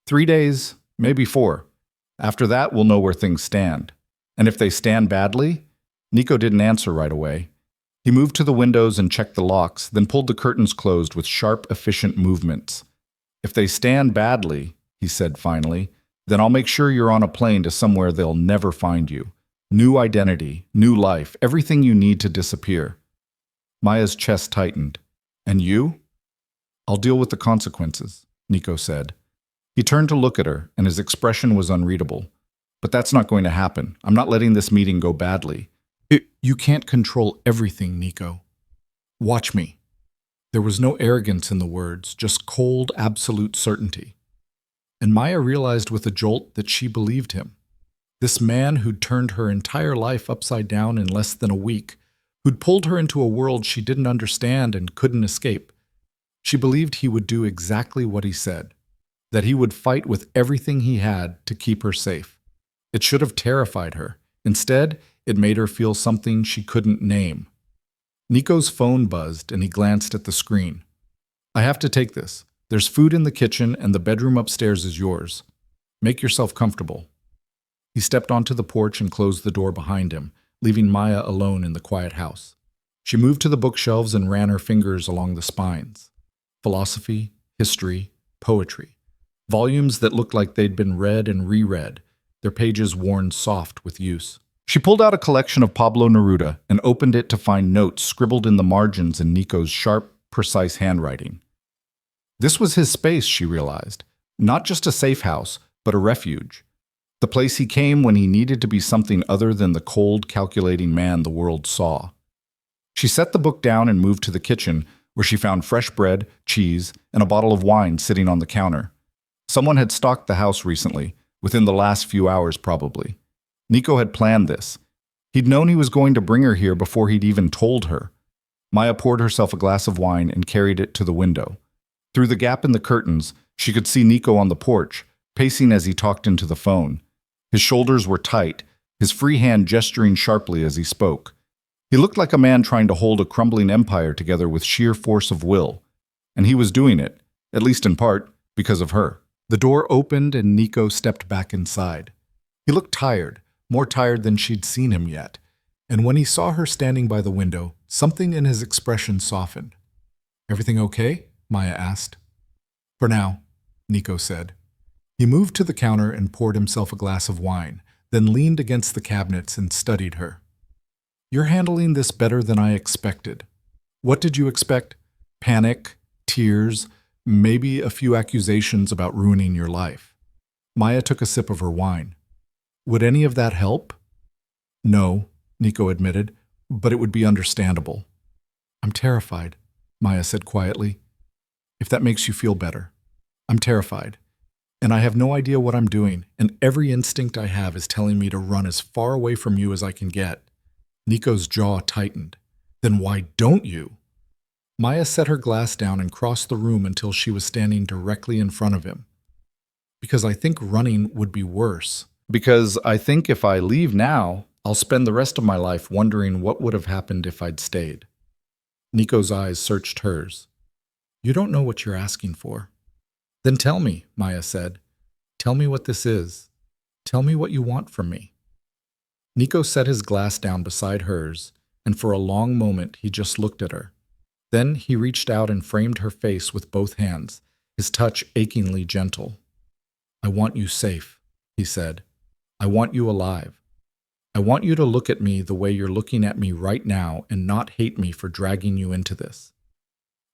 3 days, maybe 4. After that, we'll know where things stand. And if they stand badly? Nico didn't answer right away. He moved to the windows and checked the locks, then pulled the curtains closed with sharp, efficient movements. If they stand badly, he said finally, then I'll make sure you're on a plane to somewhere they'll never find you. New identity, new life, everything you need to disappear. Maya's chest tightened. And you? I'll deal with the consequences, Nico said. He turned to look at her, and his expression was unreadable. But that's not going to happen. I'm not letting this meeting go badly. You can't control everything, Nico. Watch me. There was no arrogance in the words, just cold, absolute certainty. And Maya realized with a jolt that she believed him. This man who'd turned her entire life upside down in less than a week, who'd pulled her into a world she didn't understand and couldn't escape. She believed he would do exactly what he said, that he would fight with everything he had to keep her safe. It should have terrified her. Instead, it made her feel something she couldn't name. Nico's phone buzzed and he glanced at the screen. I have to take this. There's food in the kitchen and the bedroom upstairs is yours. Make yourself comfortable. He stepped onto the porch and closed the door behind him, leaving Maya alone in the quiet house. She moved to the bookshelves and ran her fingers along the spines. Philosophy, history, poetry. Volumes that looked like they'd been read and reread, their pages worn soft with use. She pulled out a collection of Pablo Neruda and opened it to find notes scribbled in the margins in Nico's sharp, precise handwriting. This was his space, she realized. Not just a safe house, but a refuge. The place he came when he needed to be something other than the cold, calculating man the world saw. She set the book down and moved to the kitchen, where she found fresh bread, cheese, and a bottle of wine sitting on the counter. Someone had stocked the house recently, within the last few hours probably. Nico had planned this. He'd known he was going to bring her here before he'd even told her. Maya poured herself a glass of wine and carried it to the window. Through the gap in the curtains, she could see Nico on the porch, pacing as he talked into the phone. His shoulders were tight, his free hand gesturing sharply as he spoke. He looked like a man trying to hold a crumbling empire together with sheer force of will. And he was doing it, at least in part, because of her. The door opened and Nico stepped back inside. He looked tired, more tired than she'd seen him yet. And when he saw her standing by the window, something in his expression softened. Everything okay? Maya asked. For now, Nico said. He moved to the counter and poured himself a glass of wine, then leaned against the cabinets and studied her. You're handling this better than I expected. What did you expect? Panic, tears, maybe a few accusations about ruining your life. Maya took a sip of her wine. Would any of that help? No, Nico admitted, but it would be understandable. I'm terrified, Maya said quietly. If that makes you feel better. I'm terrified. And I have no idea what I'm doing, and every instinct I have is telling me to run as far away from you as I can get. Nico's jaw tightened. Then why don't you? Maya set her glass down and crossed the room until she was standing directly in front of him. Because I think running would be worse. Because I think if I leave now, I'll spend the rest of my life wondering what would have happened if I'd stayed. Nico's eyes searched hers. You don't know what you're asking for. Then tell me, Maya said. Tell me what this is. Tell me what you want from me. Nico set his glass down beside hers, and for a long moment he just looked at her. Then he reached out and framed her face with both hands, his touch achingly gentle. I want you safe, he said. I want you alive. I want you to look at me the way you're looking at me right now and not hate me for dragging you into this.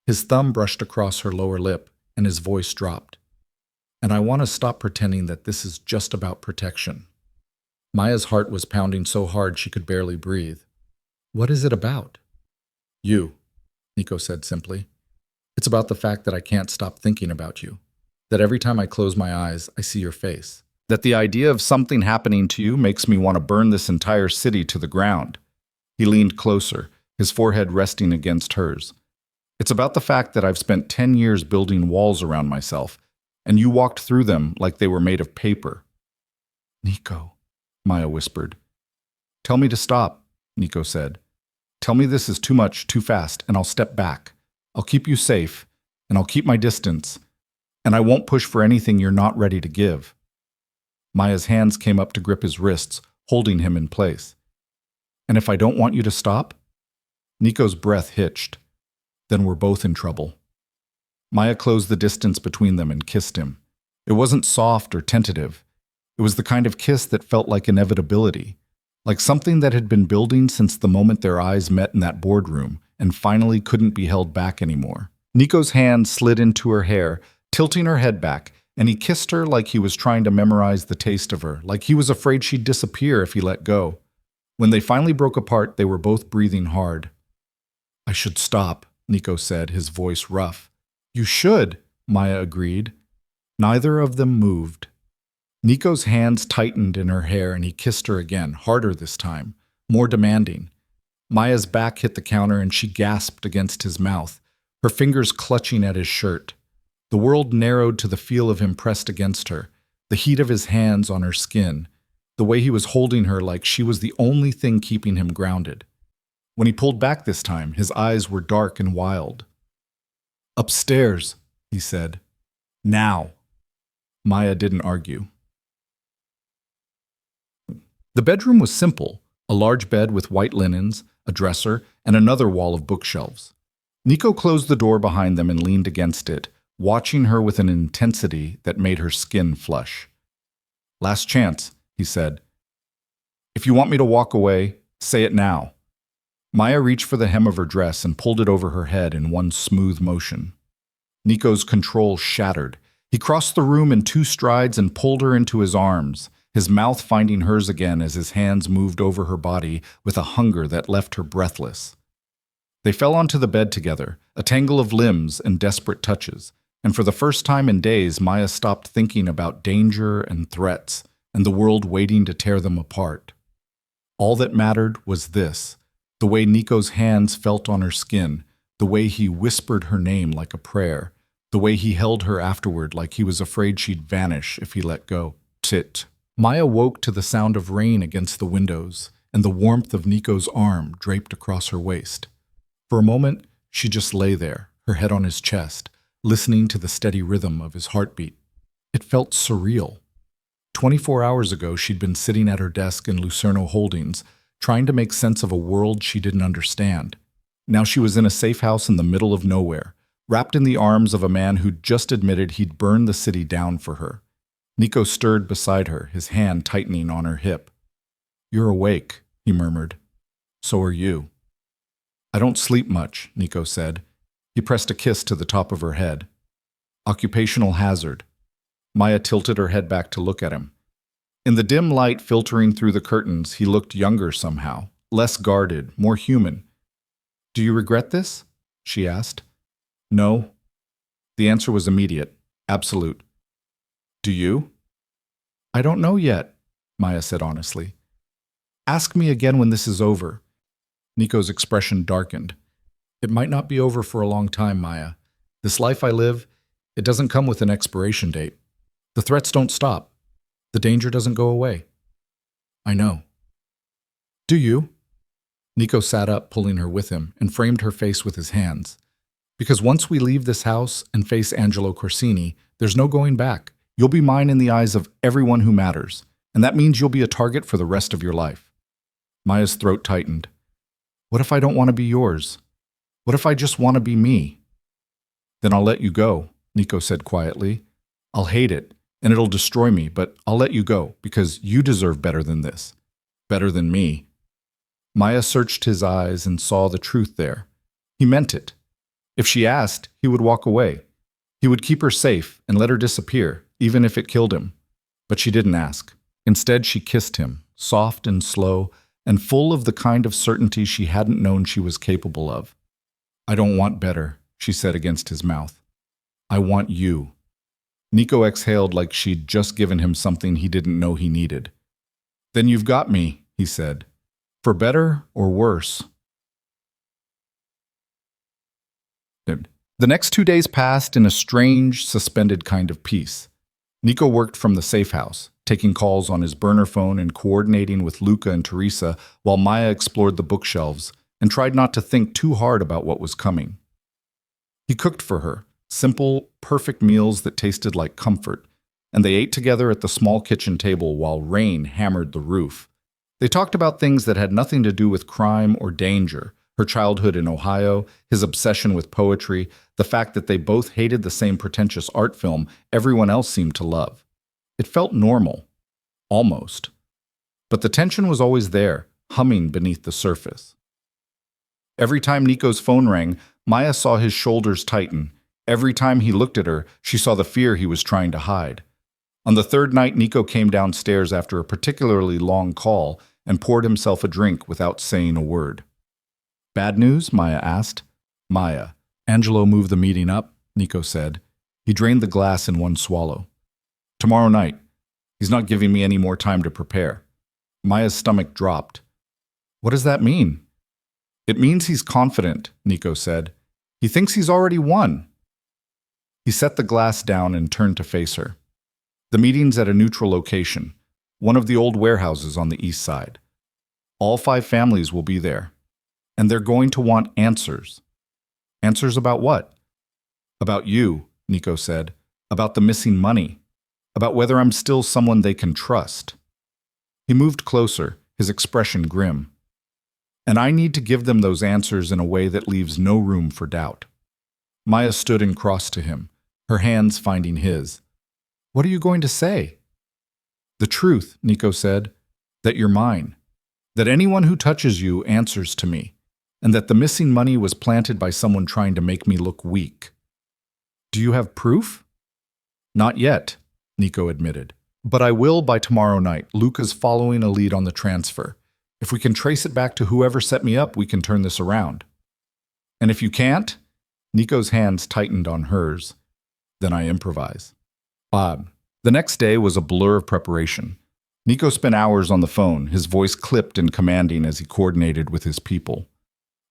His thumb brushed across her lower lip, and his voice dropped. And I want to stop pretending that this is just about protection. Maya's heart was pounding so hard she could barely breathe. What is it about? You, Nico said simply. It's about the fact that I can't stop thinking about you. That every time I close my eyes, I see your face. That the idea of something happening to you makes me want to burn this entire city to the ground. He leaned closer, his forehead resting against hers. It's about the fact that I've spent 10 years building walls around myself, and you walked through them like they were made of paper. Nico, Maya whispered. Tell me to stop, Nico said. Tell me this is too much, too fast, and I'll step back. I'll keep you safe, and I'll keep my distance, and I won't push for anything you're not ready to give. Maya's hands came up to grip his wrists, holding him in place. And if I don't want you to stop? Nico's breath hitched. Then we're both in trouble. Maya closed the distance between them and kissed him. It wasn't soft or tentative. It was the kind of kiss that felt like inevitability, like something that had been building since the moment their eyes met in that boardroom and finally couldn't be held back anymore. Nico's hand slid into her hair, tilting her head back, and he kissed her like he was trying to memorize the taste of her, like he was afraid she'd disappear if he let go. When they finally broke apart, they were both breathing hard. I should stop, Nico said, his voice rough. You should, Maya agreed. Neither of them moved. Nico's hands tightened in her hair and he kissed her again, harder this time, more demanding. Maya's back hit the counter and she gasped against his mouth, her fingers clutching at his shirt. The world narrowed to the feel of him pressed against her, the heat of his hands on her skin, the way he was holding her like she was the only thing keeping him grounded. When he pulled back this time, his eyes were dark and wild. Upstairs, he said. Now. Maya didn't argue. The bedroom was simple, a large bed with white linens, a dresser, and another wall of bookshelves. Nico closed the door behind them and leaned against it, watching her with an intensity that made her skin flush. Last chance, he said. If you want me to walk away, say it now. Maya reached for the hem of her dress and pulled it over her head in one smooth motion. Nico's control shattered. He crossed the room in 2 strides and pulled her into his arms, his mouth finding hers again as his hands moved over her body with a hunger that left her breathless. They fell onto the bed together, a tangle of limbs and desperate touches, and for the first time in days, Maya stopped thinking about danger and threats and the world waiting to tear them apart. All that mattered was this. The way Nico's hands felt on her skin, the way he whispered her name like a prayer, the way he held her afterward like he was afraid she'd vanish if he let go. Tit. Maya woke to the sound of rain against the windows and the warmth of Nico's arm draped across her waist. For a moment, she just lay there, her head on his chest, listening to the steady rhythm of his heartbeat. It felt surreal. 24 hours ago, she'd been sitting at her desk in Lucerno Holdings, trying to make sense of a world she didn't understand. Now she was in a safe house in the middle of nowhere, wrapped in the arms of a man who'd just admitted he'd burned the city down for her. Nico stirred beside her, his hand tightening on her hip. You're awake, he murmured. So are you. I don't sleep much, Nico said. He pressed a kiss to the top of her head. Occupational hazard. Maya tilted her head back to look at him. In the dim light filtering through the curtains, he looked younger somehow, less guarded, more human. Do you regret this? She asked. No. The answer was immediate, absolute. Do you? I don't know yet, Maya said honestly. Ask me again when this is over. Nico's expression darkened. It might not be over for a long time, Maya. This life I live, it doesn't come with an expiration date. The threats don't stop. The danger doesn't go away. I know. Do you? Nico sat up, pulling her with him, and framed her face with his hands. Because once we leave this house and face Angelo Corsini, there's no going back. You'll be mine in the eyes of everyone who matters, and that means you'll be a target for the rest of your life. Maya's throat tightened. What if I don't want to be yours? What if I just want to be me? Then I'll let you go, Nico said quietly. I'll hate it, and it'll destroy me, but I'll let you go, because you deserve better than this. Better than me. Maya searched his eyes and saw the truth there. He meant it. If she asked, he would walk away. He would keep her safe and let her disappear, even if it killed him. But she didn't ask. Instead, she kissed him, soft and slow, and full of the kind of certainty she hadn't known she was capable of. I don't want better, she said against his mouth. I want you. Nico exhaled like she'd just given him something he didn't know he needed. Then you've got me, he said. For better or worse. The next 2 days passed in a strange, suspended kind of peace. Nico worked from the safe house, taking calls on his burner phone and coordinating with Luca and Teresa while Maya explored the bookshelves and tried not to think too hard about what was coming. He cooked for her, simple, perfect meals that tasted like comfort, and they ate together at the small kitchen table while rain hammered the roof. They talked about things that had nothing to do with crime or danger, her childhood in Ohio, his obsession with poetry, the fact that they both hated the same pretentious art film everyone else seemed to love. It felt normal. Almost. But the tension was always there, humming beneath the surface. Every time Nico's phone rang, Maya saw his shoulders tighten. Every time he looked at her, she saw the fear he was trying to hide. On the third night, Nico came downstairs after a particularly long call and poured himself a drink without saying a word. Bad news? Maya asked. Maya. Angelo moved the meeting up, Nico said. He drained the glass in one swallow. Tomorrow night. He's not giving me any more time to prepare. Maya's stomach dropped. What does that mean? It means he's confident, Nico said. He thinks he's already won. He set the glass down and turned to face her. The meeting's at a neutral location, one of the old warehouses on the east side. All 5 families will be there. And they're going to want answers. Answers about what? About you, Nico said. About the missing money. About whether I'm still someone they can trust. He moved closer, his expression grim. And I need to give them those answers in a way that leaves no room for doubt. Maya stood and crossed to him, her hands finding his. What are you going to say? The truth, Nico said. That you're mine. That anyone who touches you answers to me. And that the missing money was planted by someone trying to make me look weak. Do you have proof? Not yet, Nico admitted. But I will by tomorrow night. Luca's following a lead on the transfer. If we can trace it back to whoever set me up, we can turn this around. And if you can't? Nico's hands tightened on hers. Then I improvise. Bob. The next day was a blur of preparation. Nico spent hours on the phone, his voice clipped and commanding as he coordinated with his people.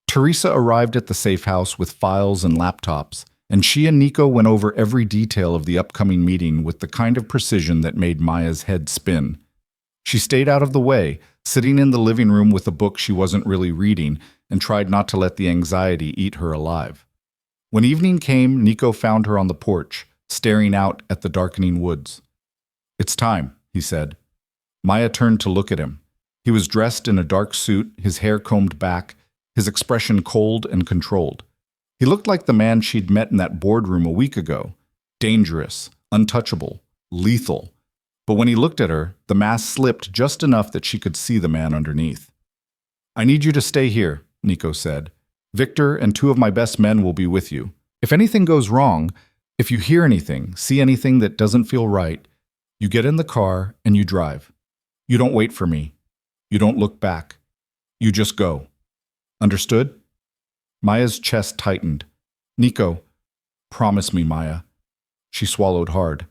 Teresa arrived at the safe house with files and laptops, and she and Nico went over every detail of the upcoming meeting with the kind of precision that made Maya's head spin. She stayed out of the way, sitting in the living room with a book she wasn't really reading, and tried not to let the anxiety eat her alive. When evening came, Nico found her on the porch, staring out at the darkening woods. It's time, he said. Maya turned to look at him. He was dressed in a dark suit, his hair combed back, his expression cold and controlled. He looked like the man she'd met in that boardroom a week ago. Dangerous, untouchable, lethal. But when he looked at her, the mask slipped just enough that she could see the man underneath. I need you to stay here, Nico said. Victor and 2 of my best men will be with you. If anything goes wrong, if you hear anything, see anything that doesn't feel right, you get in the car and you drive. You don't wait for me. You don't look back. You just go. Understood? Maya's chest tightened. Nico, promise me, Maya. She swallowed hard.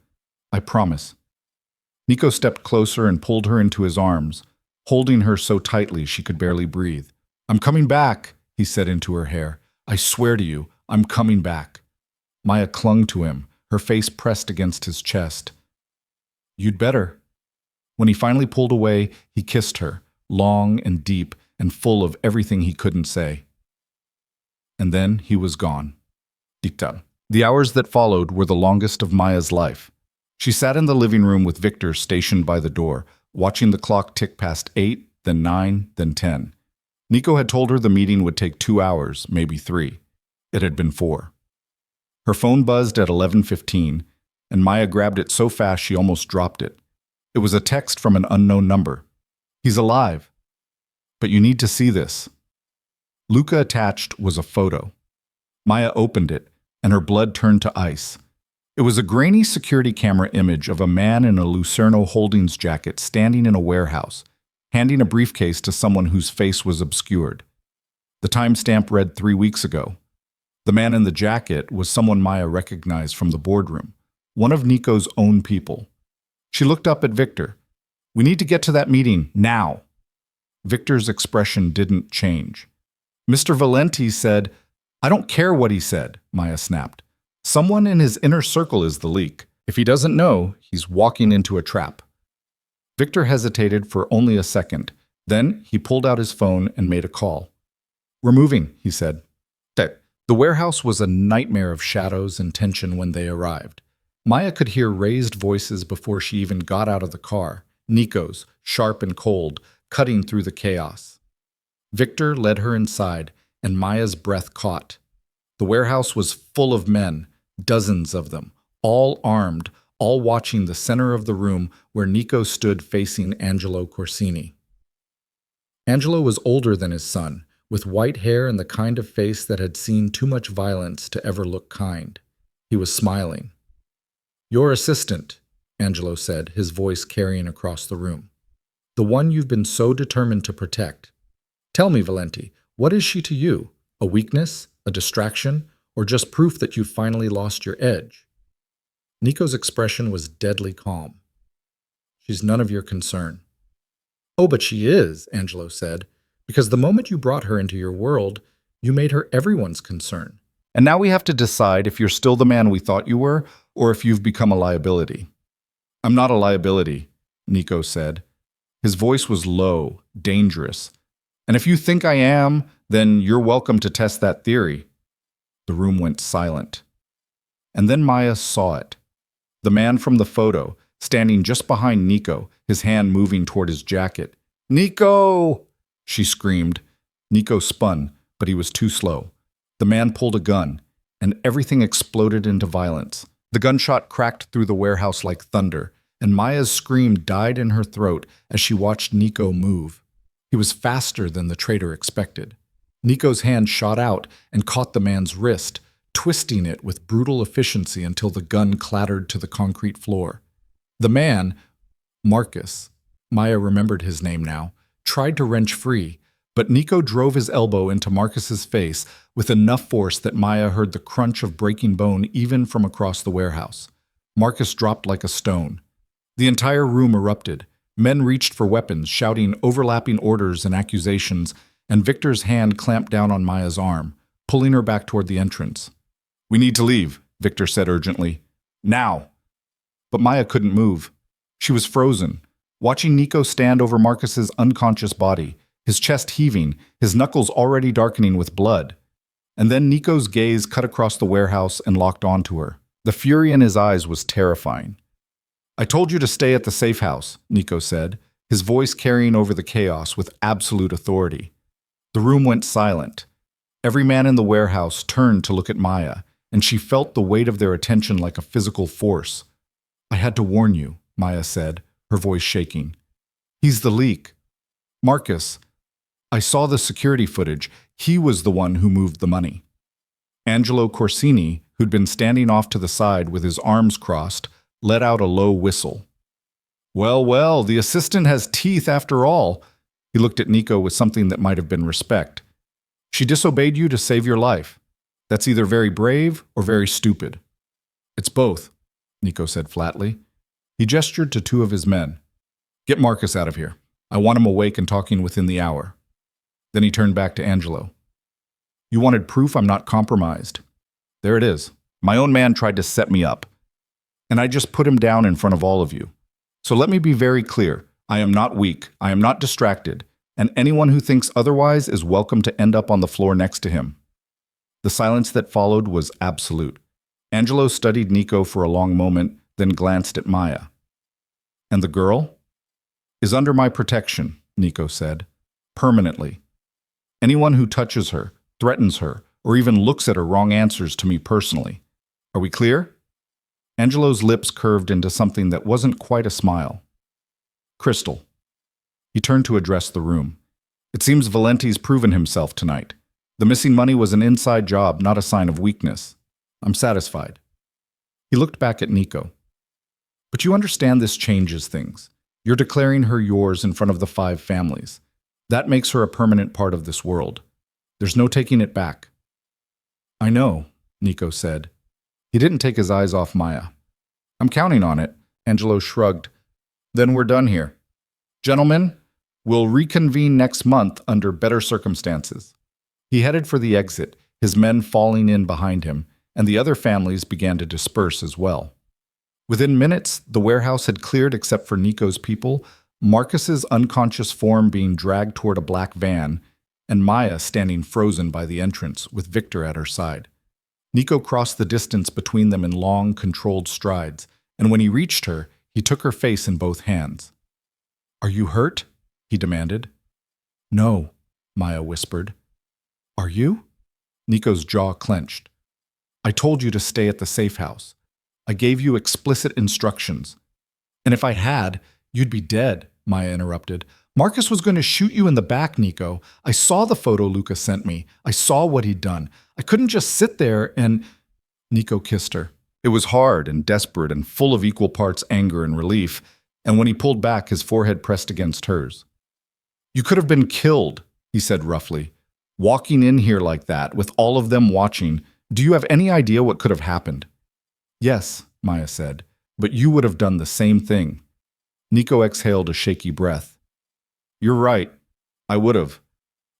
I promise. Nico stepped closer and pulled her into his arms, holding her so tightly she could barely breathe. "I'm coming back," he said into her hair. "I swear to you, I'm coming back." Maya clung to him, her face pressed against his chest. "You'd better." When he finally pulled away, he kissed her, long and deep and full of everything he couldn't say. And then he was gone. Dicta. The hours that followed were the longest of Maya's life. She sat in the living room with Victor stationed by the door, watching the clock tick past 8, then 9, then 10. Nico had told her the meeting would take 2 hours, maybe 3. It had been 4. Her phone buzzed at 11:15, and Maya grabbed it so fast she almost dropped it. It was a text from an unknown number. "He's alive. But you need to see this." Luca attached was a photo. Maya opened it, and her blood turned to ice. It was a grainy security camera image of a man in a Lucerno Holdings jacket standing in a warehouse, handing a briefcase to someone whose face was obscured. The timestamp read 3 weeks ago. The man in the jacket was someone Maya recognized from the boardroom, one of Nico's own people. She looked up at Victor. "We need to get to that meeting, now." Victor's expression didn't change. "Mr. Valenti said—" "I don't care what he said," Maya snapped. "Someone in his inner circle is the leak. If he doesn't know, he's walking into a trap." Victor hesitated for only a second. Then he pulled out his phone and made a call. "We're moving," he said. The warehouse was a nightmare of shadows and tension when they arrived. Maya could hear raised voices before she even got out of the car, Nico's, sharp and cold, cutting through the chaos. Victor led her inside, and Maya's breath caught. The warehouse was full of men, dozens of them, all armed, all watching the center of the room where Nico stood facing Angelo Corsini. Angelo was older than his son, with white hair and the kind of face that had seen too much violence to ever look kind. He was smiling. "Your assistant," Angelo said, his voice carrying across the room. "The one you've been so determined to protect. Tell me, Valenti, what is she to you? A weakness? A distraction? Or just proof that you've finally lost your edge?" Nico's expression was deadly calm. "She's none of your concern." "Oh, but she is," Angelo said, "because the moment you brought her into your world, you made her everyone's concern. And now we have to decide if you're still the man we thought you were, or if you've become a liability." "I'm not a liability," Nico said. His voice was low, dangerous. "And if you think I am, then you're welcome to test that theory." The room went silent. And then Maya saw it. The man from the photo, standing just behind Nico, his hand moving toward his jacket. "Nico!" she screamed. Nico spun, but he was too slow. The man pulled a gun, and everything exploded into violence. The gunshot cracked through the warehouse like thunder, and Maya's scream died in her throat as she watched Nico move. He was faster than the traitor expected. Nico's hand shot out and caught the man's wrist, twisting it with brutal efficiency until the gun clattered to the concrete floor. The man, Marcus, Maya remembered his name now, tried to wrench free, but Nico drove his elbow into Marcus's face with enough force that Maya heard the crunch of breaking bone even from across the warehouse. Marcus dropped like a stone. The entire room erupted. Men reached for weapons, shouting overlapping orders and accusations, and Victor's hand clamped down on Maya's arm, pulling her back toward the entrance. "We need to leave," Victor said urgently. "Now!" But Maya couldn't move. She was frozen, watching Nico stand over Marcus's unconscious body, his chest heaving, his knuckles already darkening with blood. And then Nico's gaze cut across the warehouse and locked onto her. The fury in his eyes was terrifying. "I told you to stay at the safe house," Nico said, his voice carrying over the chaos with absolute authority. The room went silent. Every man in the warehouse turned to look at Maya, and she felt the weight of their attention like a physical force. "I had to warn you," Maya said, her voice shaking. "He's the leak. Marcus, I saw the security footage. He was the one who moved the money." Angelo Corsini, who'd been standing off to the side with his arms crossed, let out a low whistle. "Well, well, the assistant has teeth after all." He looked at Nico with something that might have been respect. "She disobeyed you to save your life. That's either very brave or very stupid." "It's both," Nico said flatly. He gestured to two of his men. Get Marcus out of here. I want him awake and talking within the hour. Then he turned back to Angelo. You wanted proof I'm not compromised. There it is. My own man tried to set me up. And I just put him down in front of all of you. So let me be very clear. I am not weak. I am not distracted. And anyone who thinks otherwise is welcome to end up on the floor next to him. The silence that followed was absolute. Angelo studied Nico for a long moment, then glanced at Maya. And the girl? Is under my protection, Nico said. Permanently. Anyone who touches her, threatens her, or even looks at her wrong answers to me personally. Are we clear? Angelo's lips curved into something that wasn't quite a smile. Crystal. He turned to address the room. It seems Valenti's proven himself tonight. The missing money was an inside job, not a sign of weakness. I'm satisfied. He looked back at Nico. But you understand this changes things. You're declaring her yours in front of the 5 families. That makes her a permanent part of this world. There's no taking it back. I know, Nico said. He didn't take his eyes off Maya. I'm counting on it, Angelo shrugged. Then we're done here. Gentlemen, we'll reconvene next month under better circumstances. He headed for the exit, his men falling in behind him, and the other families began to disperse as well. Within minutes, the warehouse had cleared except for Nico's people, Marcus's unconscious form being dragged toward a black van, and Maya standing frozen by the entrance with Victor at her side. Nico crossed the distance between them in long, controlled strides, and when he reached her, he took her face in both hands. Are you hurt? He demanded. No, Maya whispered. Are you? Nico's jaw clenched. I told you to stay at the safe house. I gave you explicit instructions. And if I had, you'd be dead, Maya interrupted. Marcus was going to shoot you in the back, Nico. I saw the photo Luca sent me. I saw what he'd done. I couldn't just sit there and… Nico kissed her. It was hard and desperate and full of equal parts anger and relief, and when he pulled back, his forehead pressed against hers. You could have been killed, he said roughly. Walking in here like that, with all of them watching, do you have any idea what could have happened? Yes, Maya said, but you would have done the same thing. Nico exhaled a shaky breath. You're right. I would have.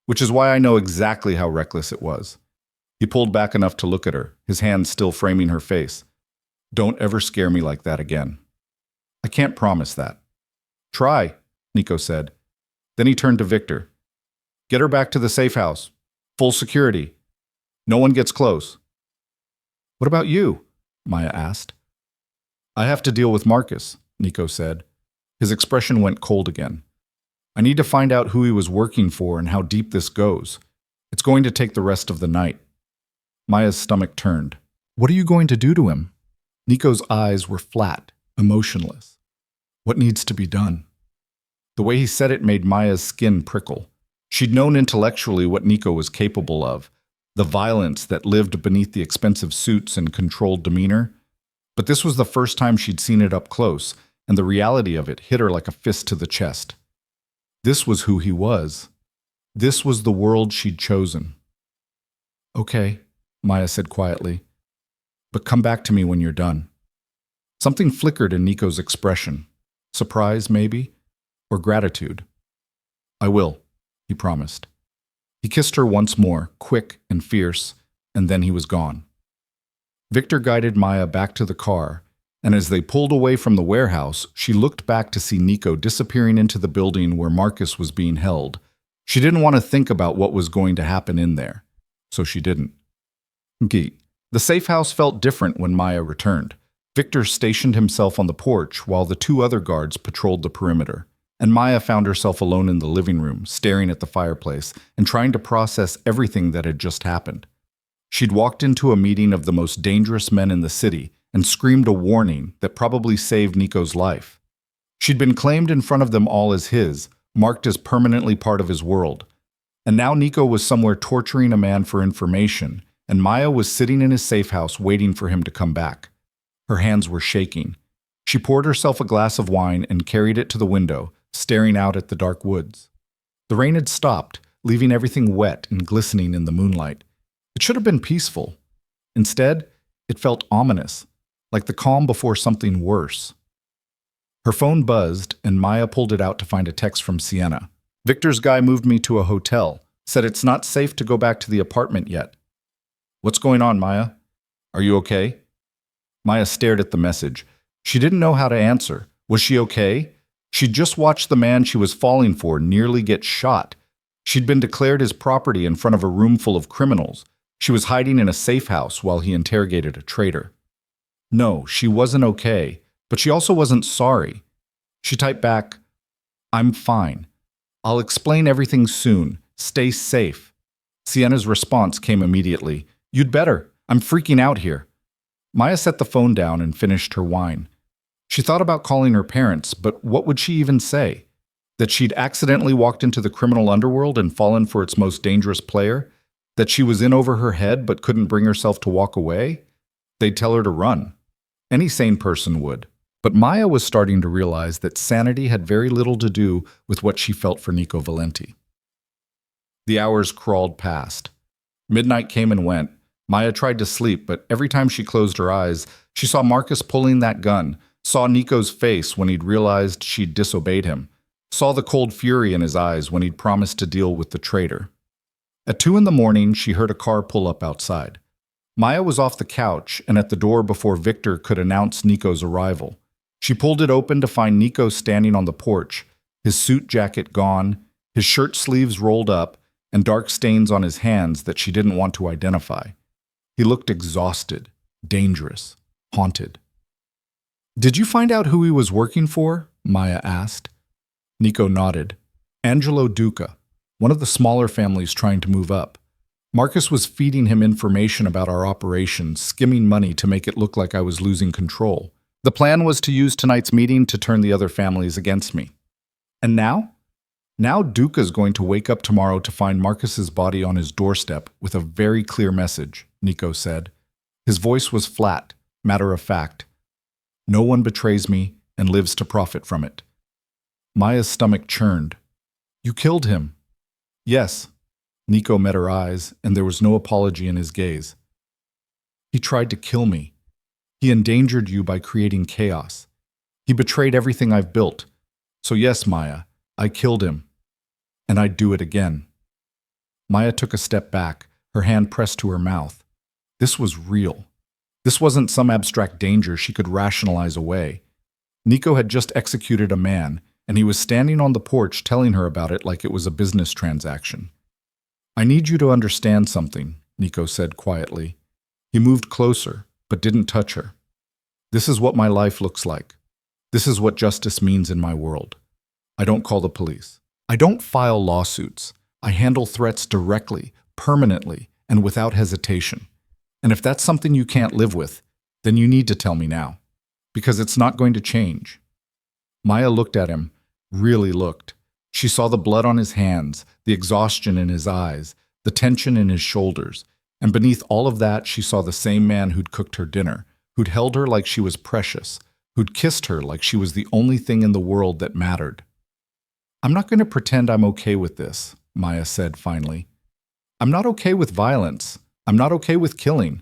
Which is why I know exactly how reckless it was. He pulled back enough to look at her, his hand still framing her face. Don't ever scare me like that again. I can't promise that. Try, Nico said. Then he turned to Victor. Get her back to the safe house. Full security. No one gets close. What about you? Maya asked. I have to deal with Marcus, Nico said. His expression went cold again. I need to find out who he was working for and how deep this goes. It's going to take the rest of the night. Maya's stomach turned. What are you going to do to him? Nico's eyes were flat, emotionless. What needs to be done? The way he said it made Maya's skin prickle. She'd known intellectually what Nico was capable of, the violence that lived beneath the expensive suits and controlled demeanor. But this was the first time she'd seen it up close, and the reality of it hit her like a fist to the chest. This was who he was. This was the world she'd chosen. Okay, Maya said quietly, but come back to me when you're done. Something flickered in Nico's expression. Surprise, maybe? Or gratitude? I will, he promised. He kissed her once more, quick and fierce, and then he was gone. Victor guided Maya back to the car, and as they pulled away from the warehouse, she looked back to see Nico disappearing into the building where Marcus was being held. She didn't want to think about what was going to happen in there, so she didn't. The safe house felt different when Maya returned. Victor stationed himself on the porch while the 2 other guards patrolled the perimeter, and Maya found herself alone in the living room, staring at the fireplace and trying to process everything that had just happened. She'd walked into a meeting of the most dangerous men in the city and screamed a warning that probably saved Nico's life. She'd been claimed in front of them all as his, marked as permanently part of his world. And now Nico was somewhere torturing a man for information, and Maya was sitting in his safe house waiting for him to come back. Her hands were shaking. She poured herself a glass of wine and carried it to the window, staring out at the dark woods. The rain had stopped, leaving everything wet and glistening in the moonlight. It should have been peaceful. Instead, it felt ominous, like the calm before something worse. Her phone buzzed, and Maya pulled it out to find a text from Sienna. Victor's guy moved me to a hotel, said it's not safe to go back to the apartment yet. What's going on, Maya? Are you okay? Maya stared at the message. She didn't know how to answer. Was she okay? She'd just watched the man she was falling for nearly get shot. She'd been declared his property in front of a room full of criminals. She was hiding in a safe house while he interrogated a traitor. No, she wasn't okay, but she also wasn't sorry. She typed back, "I'm fine. I'll explain everything soon. Stay safe." Sienna's response came immediately. "You'd better. I'm freaking out here." Maya set the phone down and finished her wine. She thought about calling her parents, but what would she even say? That she'd accidentally walked into the criminal underworld and fallen for its most dangerous player? That she was in over her head but couldn't bring herself to walk away? They'd tell her to run. Any sane person would. But Maya was starting to realize that sanity had very little to do with what she felt for Nico Valenti. The hours crawled past. Midnight came and went. Maya tried to sleep, but every time she closed her eyes, she saw Marcus pulling that gun, saw Nico's face when he'd realized she'd disobeyed him, saw the cold fury in his eyes when he'd promised to deal with the traitor. At 2 a.m, she heard a car pull up outside. Maya was off the couch and at the door before Victor could announce Nico's arrival. She pulled it open to find Nico standing on the porch, his suit jacket gone, his shirt sleeves rolled up, and dark stains on his hands that she didn't want to identify. He looked exhausted, dangerous, haunted. "Did you find out who he was working for?" Maya asked. Nico nodded. "Angelo Duca, one of the smaller families trying to move up. Marcus was feeding him information about our operation, skimming money to make it look like I was losing control. The plan was to use tonight's meeting to turn the other families against me. And now? Now Duca's going to wake up tomorrow to find Marcus's body on his doorstep with a very clear message," Nico said. His voice was flat, matter of fact. "No one betrays me and lives to profit from it." Maya's stomach churned. "You killed him." "Yes." Nico met her eyes, and there was no apology in his gaze. "He tried to kill me. He endangered you by creating chaos. He betrayed everything I've built. So yes, Maya, I killed him. And I'd do it again." Maya took a step back, her hand pressed to her mouth. This was real. This wasn't some abstract danger she could rationalize away. Nico had just executed a man, and he was standing on the porch telling her about it like it was a business transaction. "I need you to understand something," Nico said quietly. He moved closer, but didn't touch her. "This is what my life looks like. This is what justice means in my world. I don't call the police. I don't file lawsuits. I handle threats directly, permanently, and without hesitation. And if that's something you can't live with, then you need to tell me now. Because it's not going to change." Maya looked at him, really looked. She saw the blood on his hands, the exhaustion in his eyes, the tension in his shoulders, and beneath all of that she saw the same man who'd cooked her dinner, who'd held her like she was precious, who'd kissed her like she was the only thing in the world that mattered. "I'm not going to pretend I'm okay with this," Maya said finally. "I'm not okay with violence. I'm not okay with killing.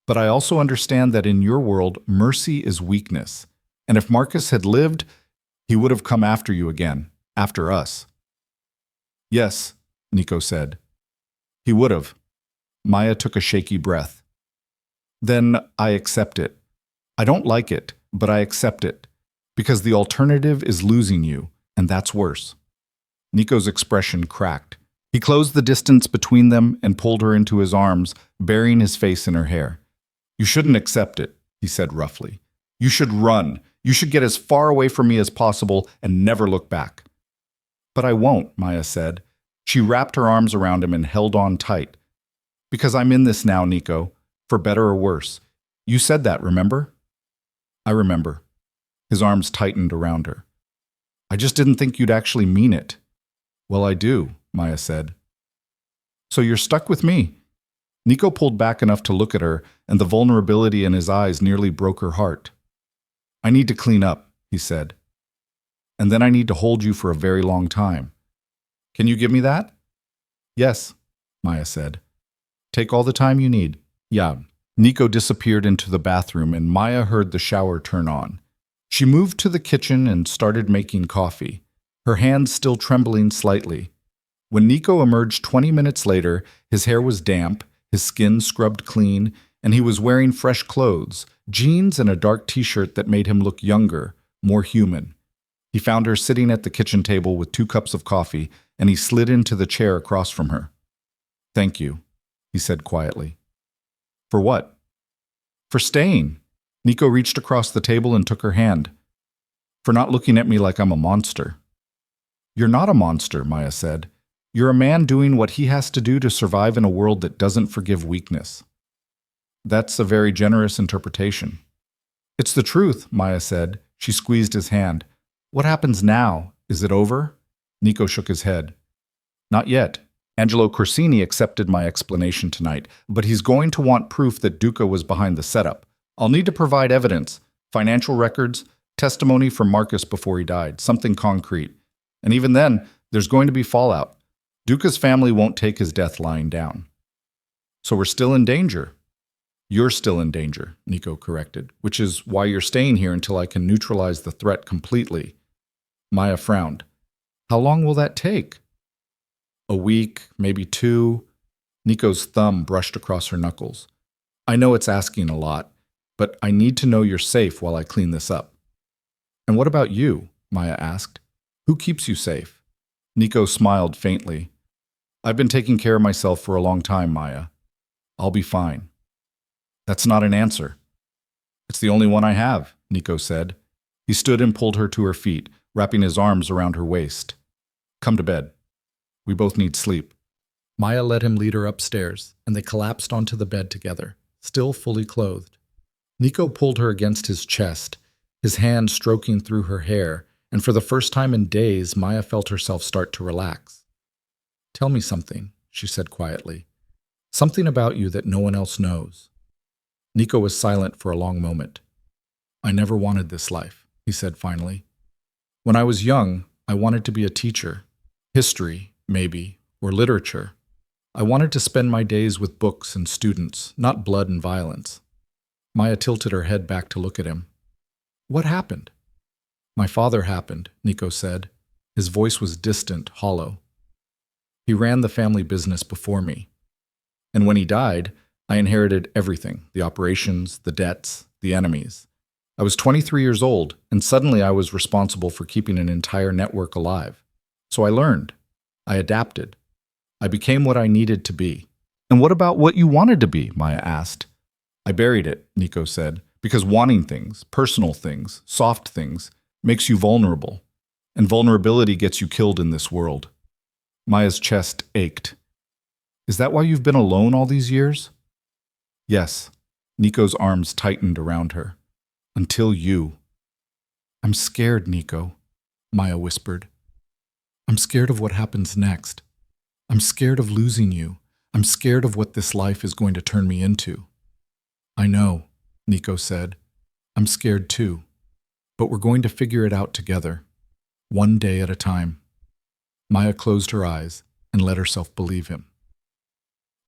But I also understand that in your world, mercy is weakness. And if Marcus had lived, he would have come after you again, after us." "Yes," Nico said. "He would have." Maya took a shaky breath. "Then I accept it. I don't like it, but I accept it. Because the alternative is losing you, and that's worse." Nico's expression cracked. He closed the distance between them and pulled her into his arms, burying his face in her hair. "You shouldn't accept it," he said roughly. "You should run. You should get as far away from me as possible and never look back." "But I won't," Maya said. She wrapped her arms around him and held on tight. "Because I'm in this now, Nico, for better or worse. You said that, remember?" "I remember." His arms tightened around her. "I just didn't think you'd actually mean it." "Well, I do," Maya said. "So you're stuck with me." Nico pulled back enough to look at her, and the vulnerability in his eyes nearly broke her heart. "I need to clean up," he said. "And then I need to hold you for a very long time. Can you give me that?" "Yes," Maya said. "Take all the time you need." "Yeah." Nico disappeared into the bathroom, and Maya heard the shower turn on. She moved to the kitchen and started making coffee, her hands still trembling slightly. When Nico emerged 20 minutes later, his hair was damp, his skin scrubbed clean, and he was wearing fresh clothes, jeans and a dark t-shirt that made him look younger, more human. He found her sitting at the kitchen table with 2 cups of coffee, and he slid into the chair across from her. "Thank you," he said quietly. "For what?" "For staying." Nico reached across the table and took her hand. "For not looking at me like I'm a monster." "You're not a monster," Maya said. "You're a man doing what he has to do to survive in a world that doesn't forgive weakness." "That's a very generous interpretation." "It's the truth," Maya said. She squeezed his hand. "What happens now? Is it over?" Nico shook his head. "Not yet. Angelo Corsini accepted my explanation tonight, but he's going to want proof that Duca was behind the setup. I'll need to provide evidence, financial records, testimony from Marcus before he died, something concrete. And even then, there's going to be fallout. Duca's family won't take his death lying down." "So we're still in danger." "You're still in danger," Nico corrected, "which is why you're staying here until I can neutralize the threat completely." Maya frowned. "How long will that take?" "A week, maybe 2. Nico's thumb brushed across her knuckles. "I know it's asking a lot, but I need to know you're safe while I clean this up." "And what about you?" Maya asked. "Who keeps you safe?" Nico smiled faintly. "I've been taking care of myself for a long time, Maya. I'll be fine." "That's not an answer." "It's the only one I have," Nico said. He stood and pulled her to her feet, wrapping his arms around her waist. "Come to bed. We both need sleep." Maya let him lead her upstairs, and they collapsed onto the bed together, still fully clothed. Nico pulled her against his chest, his hand stroking through her hair, and for the first time in days, Maya felt herself start to relax. "Tell me something," she said quietly. "Something about you that no one else knows." Nico was silent for a long moment. "I never wanted this life," he said finally. "When I was young, I wanted to be a teacher. History, maybe, or literature. I wanted to spend my days with books and students, not blood and violence." Maya tilted her head back to look at him. "What happened?" "My father happened," Nico said. His voice was distant, hollow. "He ran the family business before me. And when he died, I inherited everything, the operations, the debts, the enemies. I was 23 years old, and suddenly I was responsible for keeping an entire network alive. So I learned. I adapted. I became what I needed to be." "And what about what you wanted to be?" Maya asked. "I buried it," Nico said, "because wanting things, personal things, soft things, makes you vulnerable. And vulnerability gets you killed in this world." Maya's chest ached. "Is that why you've been alone all these years?" "Yes." Nico's arms tightened around her. "Until you." "I'm scared, Nico," Maya whispered. "I'm scared of what happens next. I'm scared of losing you. I'm scared of what this life is going to turn me into." "I know," Nico said. "I'm scared too. But we're going to figure it out together, one day at a time." Maya closed her eyes and let herself believe him.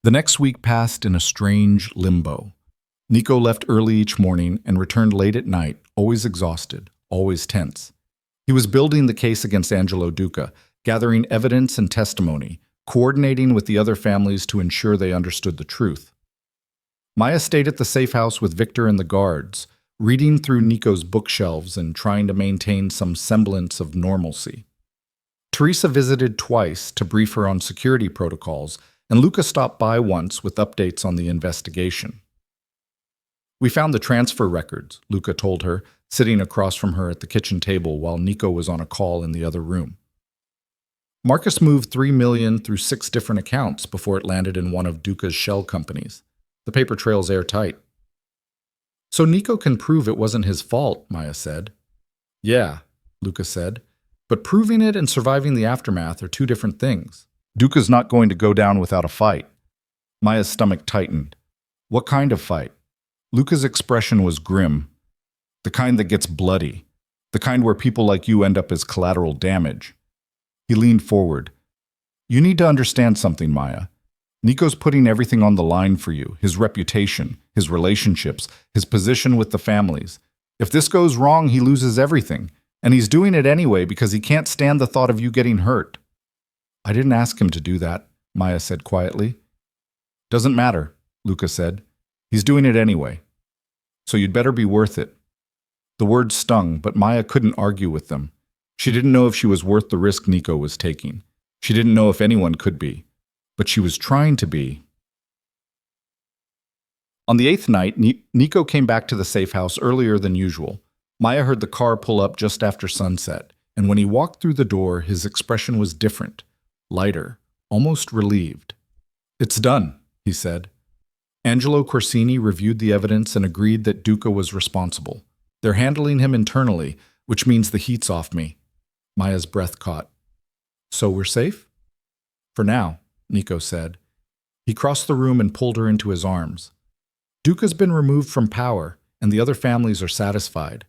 The next week passed in a strange limbo. Nico left early each morning and returned late at night, always exhausted, always tense. He was building the case against Angelo Duca, gathering evidence and testimony, coordinating with the other families to ensure they understood the truth. Maya stayed at the safe house with Victor and the guards, reading through Nico's bookshelves and trying to maintain some semblance of normalcy. Teresa visited twice to brief her on security protocols, and Luca stopped by once with updates on the investigation. "We found the transfer records," Luca told her, sitting across from her at the kitchen table while Nico was on a call in the other room. "Marcus moved $3 million through 6 different accounts before it landed in one of Duca's shell companies. The paper trail's airtight." "So Nico can prove it wasn't his fault," Maya said. "Yeah," Luca said, "but proving it and surviving the aftermath are 2 different things. Duca's not going to go down without a fight." Maya's stomach tightened. "What kind of fight?" Luca's expression was grim. "The kind that gets bloody. The kind where people like you end up as collateral damage." He leaned forward. "You need to understand something, Maya. Nico's putting everything on the line for you, his reputation, his relationships, his position with the families. If this goes wrong, he loses everything, and he's doing it anyway because he can't stand the thought of you getting hurt." "I didn't ask him to do that," Maya said quietly. "Doesn't matter," Luca said. "He's doing it anyway. So you'd better be worth it." The words stung, but Maya couldn't argue with them. She didn't know if she was worth the risk Nico was taking. She didn't know if anyone could be. But she was trying to be. On the 8th night, Nico came back to the safe house earlier than usual. Maya heard the car pull up just after sunset, and when he walked through the door, his expression was different, lighter, almost relieved. "It's done," he said. Angelo Corsini reviewed the evidence and agreed that Duca was responsible. "They're handling him internally, which means the heat's off me." Maya's breath caught. "So we're safe?" "For now," Nico said. He crossed the room and pulled her into his arms. "Duca's been removed from power, and the other families are satisfied.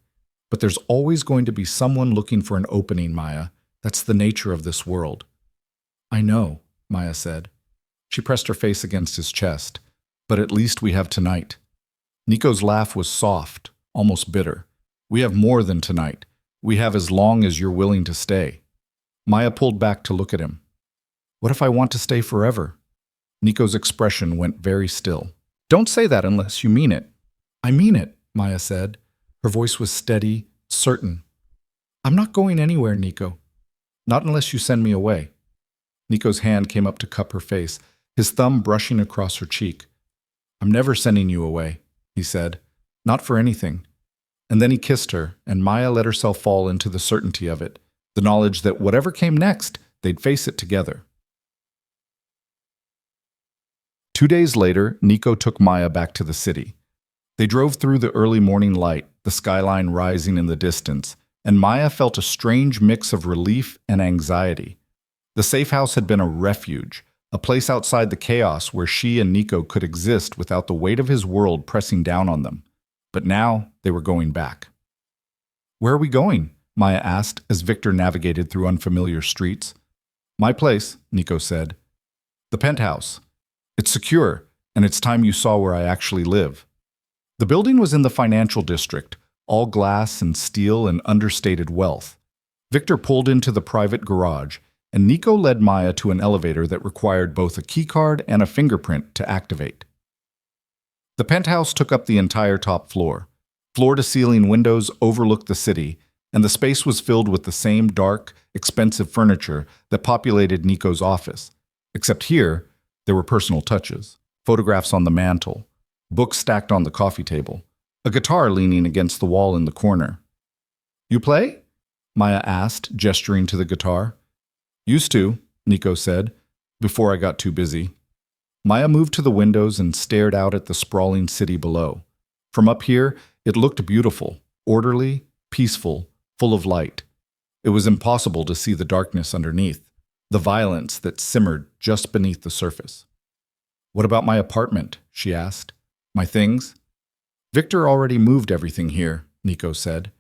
But there's always going to be someone looking for an opening, Maya. That's the nature of this world." "I know," Maya said. She pressed her face against his chest. "But at least we have tonight." Nico's laugh was soft, almost bitter. "We have more than tonight. We have as long as you're willing to stay." Maya pulled back to look at him. "What if I want to stay forever?" Nico's expression went very still. "Don't say that unless you mean it." "I mean it," Maya said. Her voice was steady, certain. "I'm not going anywhere, Nico. Not unless you send me away." Nico's hand came up to cup her face, his thumb brushing across her cheek. "I'm never sending you away," he said. "Not for anything." And then he kissed her, and Maya let herself fall into the certainty of it, the knowledge that whatever came next, they'd face it together. 2 days later, Nico took Maya back to the city. They drove through the early morning light, the skyline rising in the distance, and Maya felt a strange mix of relief and anxiety. The safe house had been a refuge, a place outside the chaos where she and Nico could exist without the weight of his world pressing down on them. But now they were going back. "Where are we going?" Maya asked as Victor navigated through unfamiliar streets. "My place," Nico said. "The penthouse. It's secure, and it's time you saw where I actually live." The building was in the financial district, all glass and steel and understated wealth. Victor pulled into the private garage, and Nico led Maya to an elevator that required both a keycard and a fingerprint to activate. The penthouse took up the entire top floor. Floor-to-ceiling windows overlooked the city, and the space was filled with the same dark, expensive furniture that populated Nico's office. Except here, there were personal touches. Photographs on the mantle, books stacked on the coffee table, a guitar leaning against the wall in the corner. "You play?" Maya asked, gesturing to the guitar. "Used to," Nico said, "before I got too busy." Maya moved to the windows and stared out at the sprawling city below. From up here, it looked beautiful, orderly, peaceful, full of light. It was impossible to see the darkness underneath, the violence that simmered just beneath the surface. "What about my apartment?" she asked. "My things?" "Victor already moved everything here," Nico said.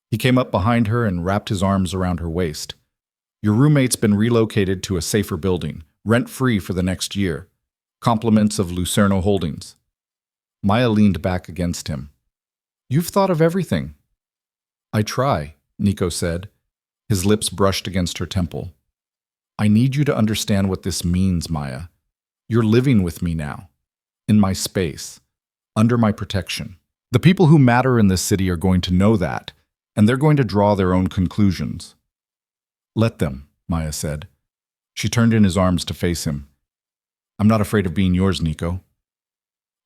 He came up behind her and wrapped his arms around her waist. "Your roommate's been relocated to a safer building, rent-free for the next year. Compliments of Lucerno Holdings." Maya leaned back against him. "You've thought of everything." "I try," Nico said. His lips brushed against her temple. "I need you to understand what this means, Maya. You're living with me now, in my space, under my protection. The people who matter in this city are going to know that, and they're going to draw their own conclusions." "Let them," Maya said. She turned in his arms to face him. "I'm not afraid of being yours, Nico."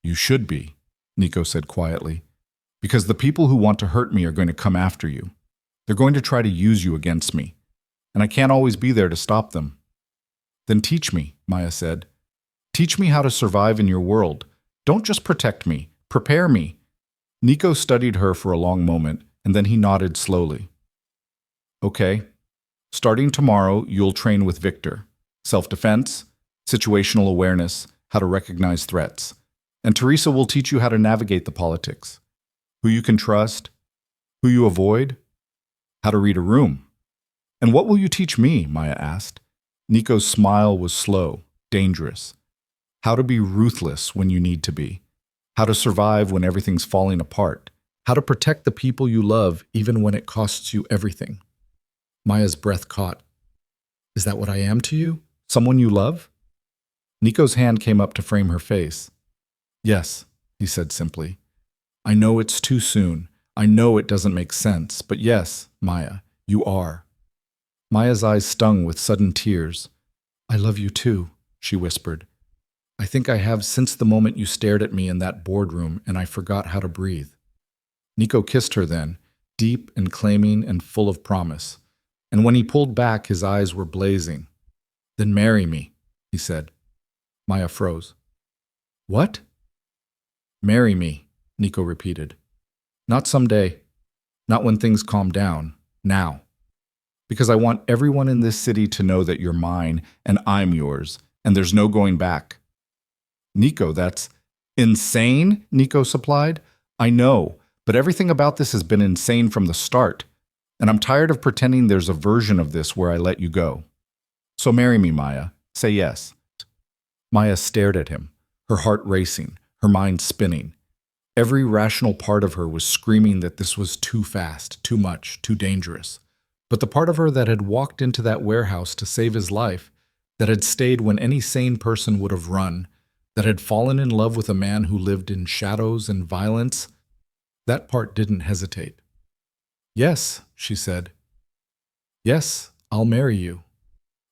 "You should be," Nico said quietly, "because the people who want to hurt me are going to come after you. They're going to try to use you against me, and I can't always be there to stop them." "Then teach me," Maya said. "Teach me how to survive in your world. Don't just protect me, prepare me." Nico studied her for a long moment, and then he nodded slowly. "Okay. Starting tomorrow, you'll train with Victor. Self-defense, situational awareness, how to recognize threats. And Teresa will teach you how to navigate the politics. Who you can trust, who you avoid, how to read a room." "And what will you teach me?" Maya asked. Nico's smile was slow, dangerous. "How to be ruthless when you need to be. How to survive when everything's falling apart. How to protect the people you love even when it costs you everything. Maya's breath caught. Is that what I am to you? Someone you love? Nico's hand came up to frame her face. Yes, he said simply. I know it's too soon. I know it doesn't make sense, but yes, Maya, you are. Maya's eyes stung with sudden tears. I love you too, she whispered. I think I have since the moment you stared at me in that boardroom and I forgot how to breathe. Nico kissed her then, deep and claiming and full of promise. And when he pulled back, his eyes were blazing. Then marry me, he said. Maya froze. What? Marry me, Nico repeated. Not someday. Not when things calm down. Now. Because I want everyone in this city to know that you're mine and I'm yours, and there's no going back. Nico, that's insane, Nico supplied. I know, but everything about this has been insane from the start, and I'm tired of pretending there's a version of this where I let you go. So marry me, Maya. Say yes. Maya stared at him, her heart racing, her mind spinning. Every rational part of her was screaming that this was too fast, too much, too dangerous. But the part of her that had walked into that warehouse to save his life, that had stayed when any sane person would have run, that had fallen in love with a man who lived in shadows and violence, that part didn't hesitate. Yes, she said. Yes, I'll marry you.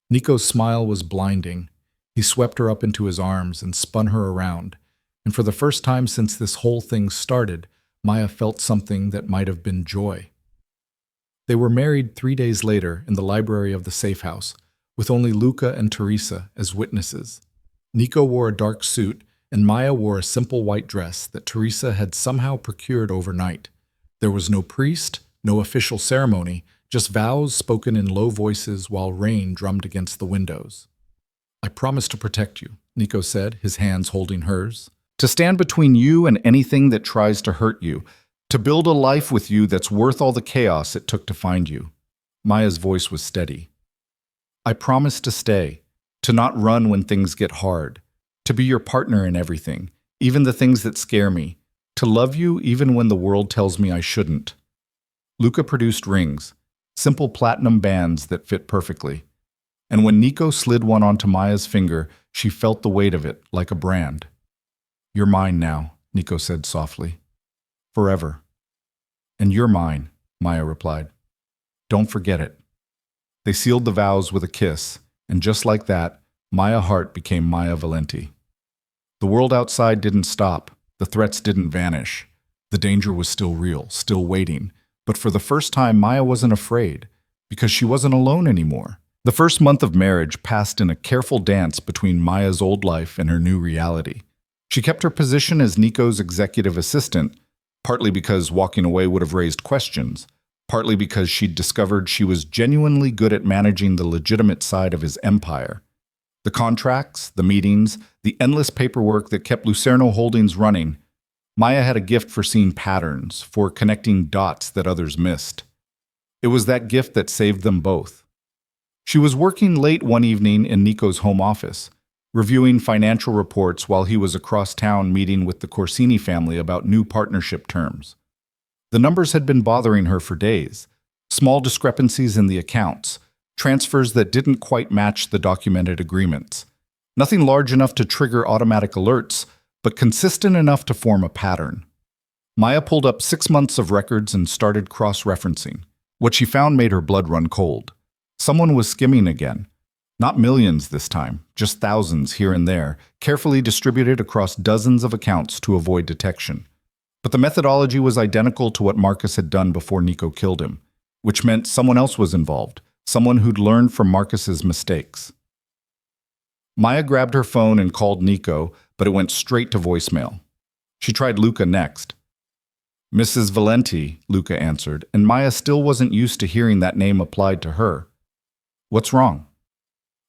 Nico's smile was blinding. He swept her up into his arms and spun her around, and for the first time since this whole thing started, Maya felt something that might have been joy. They were married 3 days later in the library of the safe house, with only Luca and Teresa as witnesses. Nico wore a dark suit, and Maya wore a simple white dress that Teresa had somehow procured overnight. There was no priest, no official ceremony, just vows spoken in low voices while rain drummed against the windows. I promise to protect you, Nico said, his hands holding hers. To stand between you and anything that tries to hurt you. To build a life with you that's worth all the chaos it took to find you. Maya's voice was steady. I promise to stay, to not run when things get hard, to be your partner in everything, even the things that scare me, to love you even when the world tells me I shouldn't. Luca produced rings, simple platinum bands that fit perfectly. And when Nico slid one onto Maya's finger, she felt the weight of it like a brand. You're mine now, Nico said softly. Forever. And you're mine, Maya replied. Don't forget it. They sealed the vows with a kiss, and just like that, Maya Hart became Maya Valenti. The world outside didn't stop. The threats didn't vanish. The danger was still real, still waiting. But for the first time, Maya wasn't afraid, because she wasn't alone anymore. The first month of marriage passed in a careful dance between Maya's old life and her new reality. She kept her position as Nico's executive assistant, partly because walking away would have raised questions, partly because she'd discovered she was genuinely good at managing the legitimate side of his empire. The contracts, the meetings, the endless paperwork that kept Lucerno Holdings running. Maya had a gift for seeing patterns, for connecting dots that others missed. It was that gift that saved them both. She was working late one evening in Nico's home office, reviewing financial reports while he was across town meeting with the Corsini family about new partnership terms. The numbers had been bothering her for days. Small discrepancies in the accounts, transfers that didn't quite match the documented agreements. Nothing large enough to trigger automatic alerts, but consistent enough to form a pattern. Maya pulled up 6 months of records and started cross-referencing. What she found made her blood run cold. Someone was skimming again. Not millions this time, just thousands here and there, carefully distributed across dozens of accounts to avoid detection. But the methodology was identical to what Marcus had done before Nico killed him, which meant someone else was involved, someone who'd learned from Marcus's mistakes. Maya grabbed her phone and called Nico, but it went straight to voicemail. She tried Luca next. Mrs. Valenti, Luca answered, and Maya still wasn't used to hearing that name applied to her. What's wrong?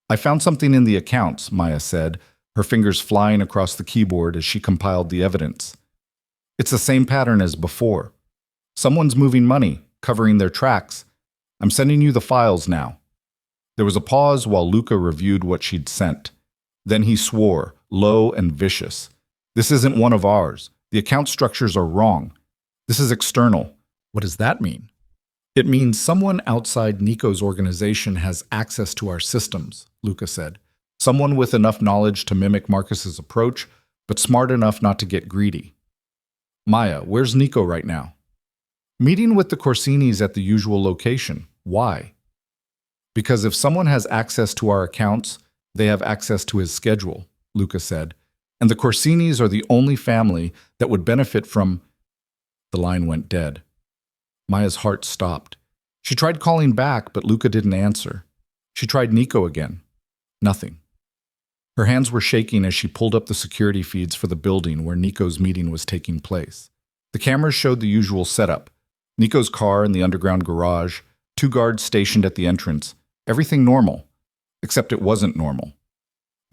I found something in the accounts, Maya said, her fingers flying across the keyboard as she compiled the evidence. It's the same pattern as before. Someone's moving money, covering their tracks. I'm sending you the files now. There was a pause while Luca reviewed what she'd sent. Then he swore, low and vicious. This isn't one of ours. The account structures are wrong. This is external. What does that mean? It means someone outside Nico's organization has access to our systems, Luca said. Someone with enough knowledge to mimic Marcus's approach, but smart enough not to get greedy. Maya, where's Nico right now? Meeting with the Corsinis at the usual location. Why? Because if someone has access to our accounts, they have access to his schedule, Luca said. And the Corsinis are the only family that would benefit from... The line went dead. Maya's heart stopped. She tried calling back, but Luca didn't answer. She tried Nico again. Nothing. Her hands were shaking as she pulled up the security feeds for the building where Nico's meeting was taking place. The cameras showed the usual setup. Nico's car in the underground garage, 2 guards stationed at the entrance. Everything normal. Except it wasn't normal.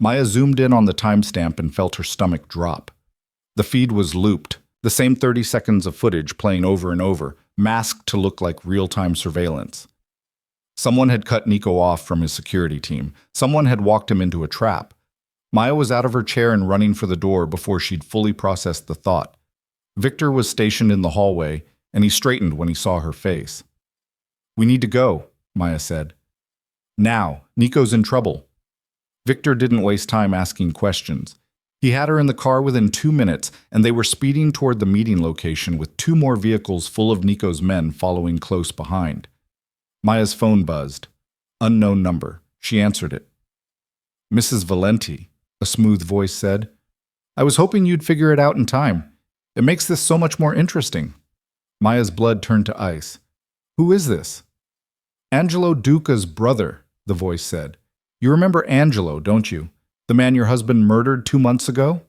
Maya zoomed in on the timestamp and felt her stomach drop. The feed was looped, the same 30 seconds of footage playing over and over, masked to look like real-time surveillance. Someone had cut Nico off from his security team. Someone had walked him into a trap. Maya was out of her chair and running for the door before she'd fully processed the thought. Victor was stationed in the hallway, and he straightened when he saw her face. "We need to go," Maya said. "Now, Nico's in trouble." Victor didn't waste time asking questions. He had her in the car within 2 minutes, and they were speeding toward the meeting location with 2 more vehicles full of Nico's men following close behind. Maya's phone buzzed. Unknown number. She answered it. "Mrs. Valenti," a smooth voice said. "I was hoping you'd figure it out in time. It makes this so much more interesting." Maya's blood turned to ice. "Who is this?" "Angelo Duca's brother," the voice said. "You remember Angelo, don't you? The man your husband murdered 2 months ago?"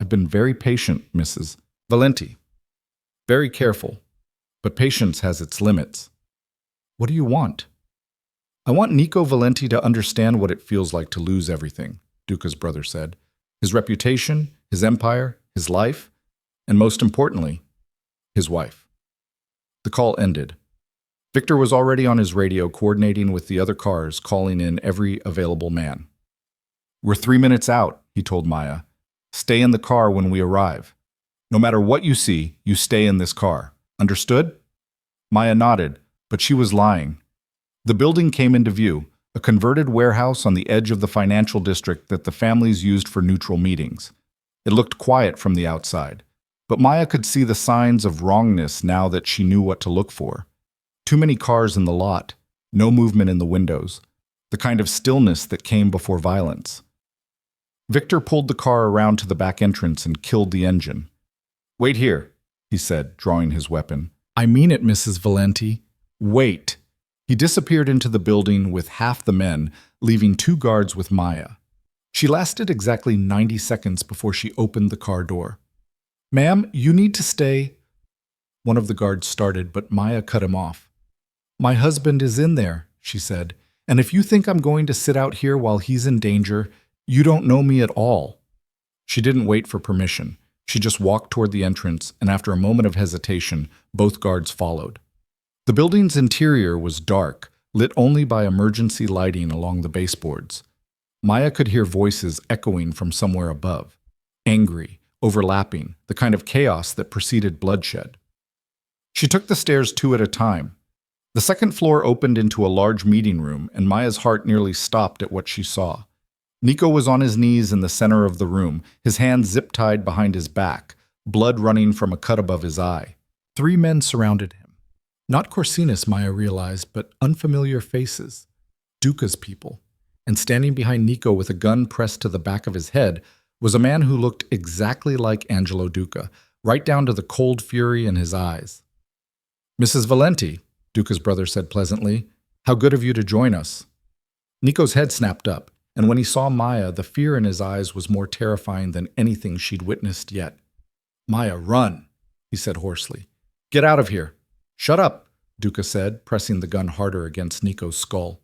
"I've been very patient, Mrs. Valenti. Very careful. But patience has its limits." "What do you want?" "I want Nico Valenti to understand what it feels like to lose everything," Duca's brother said. "His reputation, his empire, his life, and most importantly, his wife." The call ended. Victor was already on his radio coordinating with the other cars, calling in every available man. "We're 3 minutes out," he told Maya. "Stay in the car when we arrive. No matter what you see, you stay in this car. Understood?" Maya nodded, but she was lying. The building came into view, a converted warehouse on the edge of the financial district that the families used for neutral meetings. It looked quiet from the outside, but Maya could see the signs of wrongness now that she knew what to look for. Too many cars in the lot, no movement in the windows, the kind of stillness that came before violence. Victor pulled the car around to the back entrance and killed the engine. "Wait here," he said, drawing his weapon. "I mean it, Mrs. Valenti. Wait." He disappeared into the building with half the men, leaving 2 guards with Maya. She lasted exactly 90 seconds before she opened the car door. "Ma'am, you need to stay." One of the guards started, but Maya cut him off. "My husband is in there," she said, "and if you think I'm going to sit out here while he's in danger, you don't know me at all." She didn't wait for permission. She just walked toward the entrance, and after a moment of hesitation, both guards followed. The building's interior was dark, lit only by emergency lighting along the baseboards. Maya could hear voices echoing from somewhere above, angry, overlapping, the kind of chaos that preceded bloodshed. She took the stairs 2 at a time. The second floor opened into a large meeting room, and Maya's heart nearly stopped at what she saw. Nico was on his knees in the center of the room, his hands zip-tied behind his back, blood running from a cut above his eye. 3 men surrounded him. Not Corsinis, Maya realized, but unfamiliar faces. Duca's people. And standing behind Nico with a gun pressed to the back of his head was a man who looked exactly like Angelo Duca, right down to the cold fury in his eyes. "Mrs. Valenti," Duca's brother said pleasantly, "how good of you to join us." Nico's head snapped up, and when he saw Maya, the fear in his eyes was more terrifying than anything she'd witnessed yet. "Maya, run," he said hoarsely. "Get out of here." "Shut up," Duca said, pressing the gun harder against Nico's skull.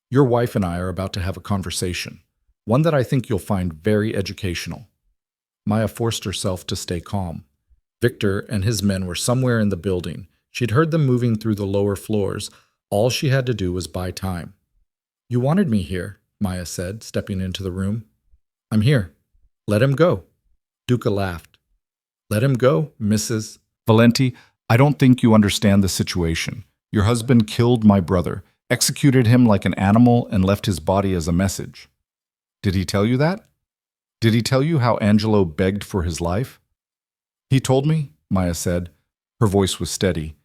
"Your wife and I are about to have a conversation, one that I think you'll find very educational." Maya forced herself to stay calm. Victor and his men were somewhere in the building. She'd heard them moving through the lower floors. All she had to do was buy time. "You wanted me here," Maya said, stepping into the room. "I'm here. Let him go." Duca laughed. "Let him go, Mrs. Valenti, I don't think you understand the situation. Your husband killed my brother, executed him like an animal, and left his body as a message. Did he tell you that? Did he tell you how Angelo begged for his life? He told me, Maya said. Her voice was steady.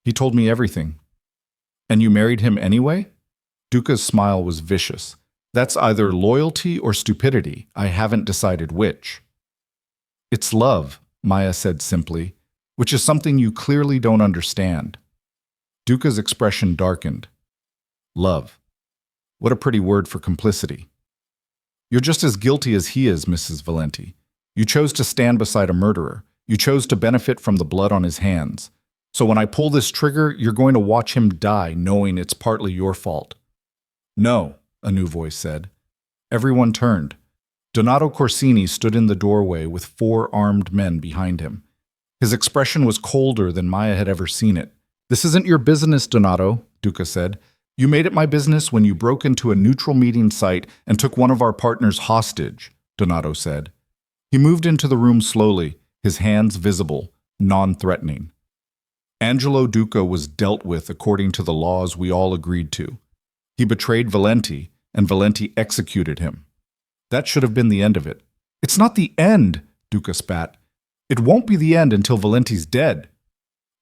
He told me everything. And you married him anyway? Duca's smile was vicious. That's either loyalty or stupidity. I haven't decided which. It's love, Maya said simply, which is something you clearly don't understand. Duca's expression darkened. Love. What a pretty word for complicity. You're just as guilty as he is, Mrs. Valenti. You chose to stand beside a murderer. You chose to benefit from the blood on his hands. So when I pull this trigger, you're going to watch him die knowing it's partly your fault. No, a new voice said. Everyone turned. Donato Corsini stood in the doorway with 4 armed men behind him. His expression was colder than Maya had ever seen it. This isn't your business, Donato, Duca said. You made it my business when you broke into a neutral meeting site and took one of our partners hostage, Donato said. He moved into the room slowly, his hands visible, non-threatening. Angelo Duca was dealt with according to the laws we all agreed to. He betrayed Valenti, and Valenti executed him. That should have been the end of it. It's not the end, Duca spat. It won't be the end until Valenti's dead.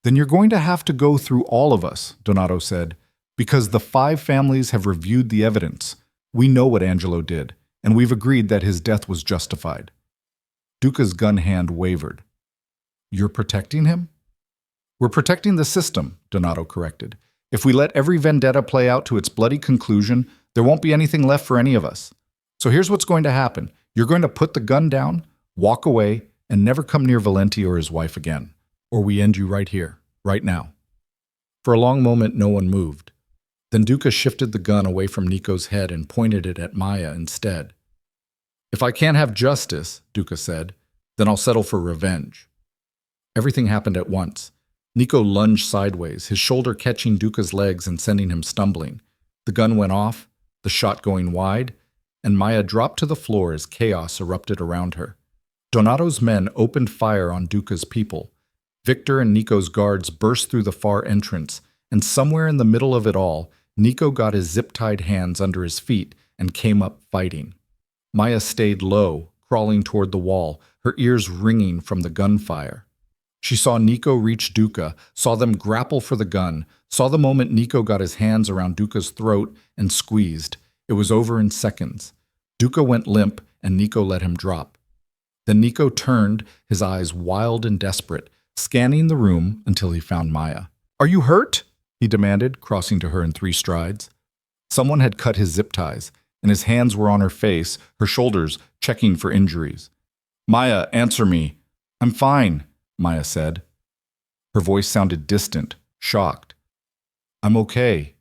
Then you're going to have to go through all of us, Donato said, because the 5 families have reviewed the evidence. We know what Angelo did, and we've agreed that his death was justified. Duca's gun hand wavered. You're protecting him? We're protecting the system, Donato corrected. If we let every vendetta play out to its bloody conclusion, there won't be anything left for any of us. So here's what's going to happen. You're going to put the gun down, walk away, and never come near Valenti or his wife again. Or we end you right here, right now. For a long moment, no one moved. Then Duca shifted the gun away from Nico's head and pointed it at Maya instead. If I can't have justice, Duca said, then I'll settle for revenge. Everything happened at once. Nico lunged sideways, his shoulder catching Duca's legs and sending him stumbling. The gun went off, the shot going wide, and Maya dropped to the floor as chaos erupted around her. Donato's men opened fire on Duca's people. Victor and Nico's guards burst through the far entrance, and somewhere in the middle of it all, Nico got his zip-tied hands under his feet and came up fighting. Maya stayed low, crawling toward the wall, her ears ringing from the gunfire. She saw Nico reach Duca, saw them grapple for the gun, saw the moment Nico got his hands around Duca's throat and squeezed. It was over in seconds. Duca went limp, and Nico let him drop. Then Nico turned, his eyes wild and desperate, scanning the room until he found Maya. Are you hurt? He demanded, crossing to her in 3 strides. Someone had cut his zip ties, and his hands were on her face, her shoulders, checking for injuries. Maya, answer me. I'm fine, Maya said. Her voice sounded distant, shocked. I'm okay.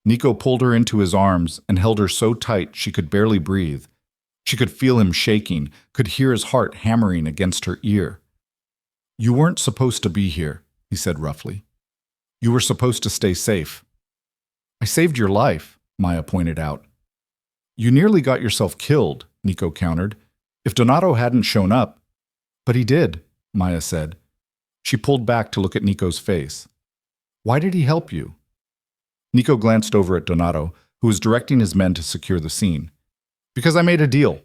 Nico pulled her into his arms and held her so tight she could barely breathe. She could feel him shaking, could hear his heart hammering against her ear. You weren't supposed to be here, he said roughly. You were supposed to stay safe. I saved your life, Maya pointed out. You nearly got yourself killed, Nico countered. If Donato hadn't shown up. But he did, Maya said. She pulled back to look at Nico's face. Why did he help you? Nico glanced over at Donato, who was directing his men to secure the scene. Because I made a deal.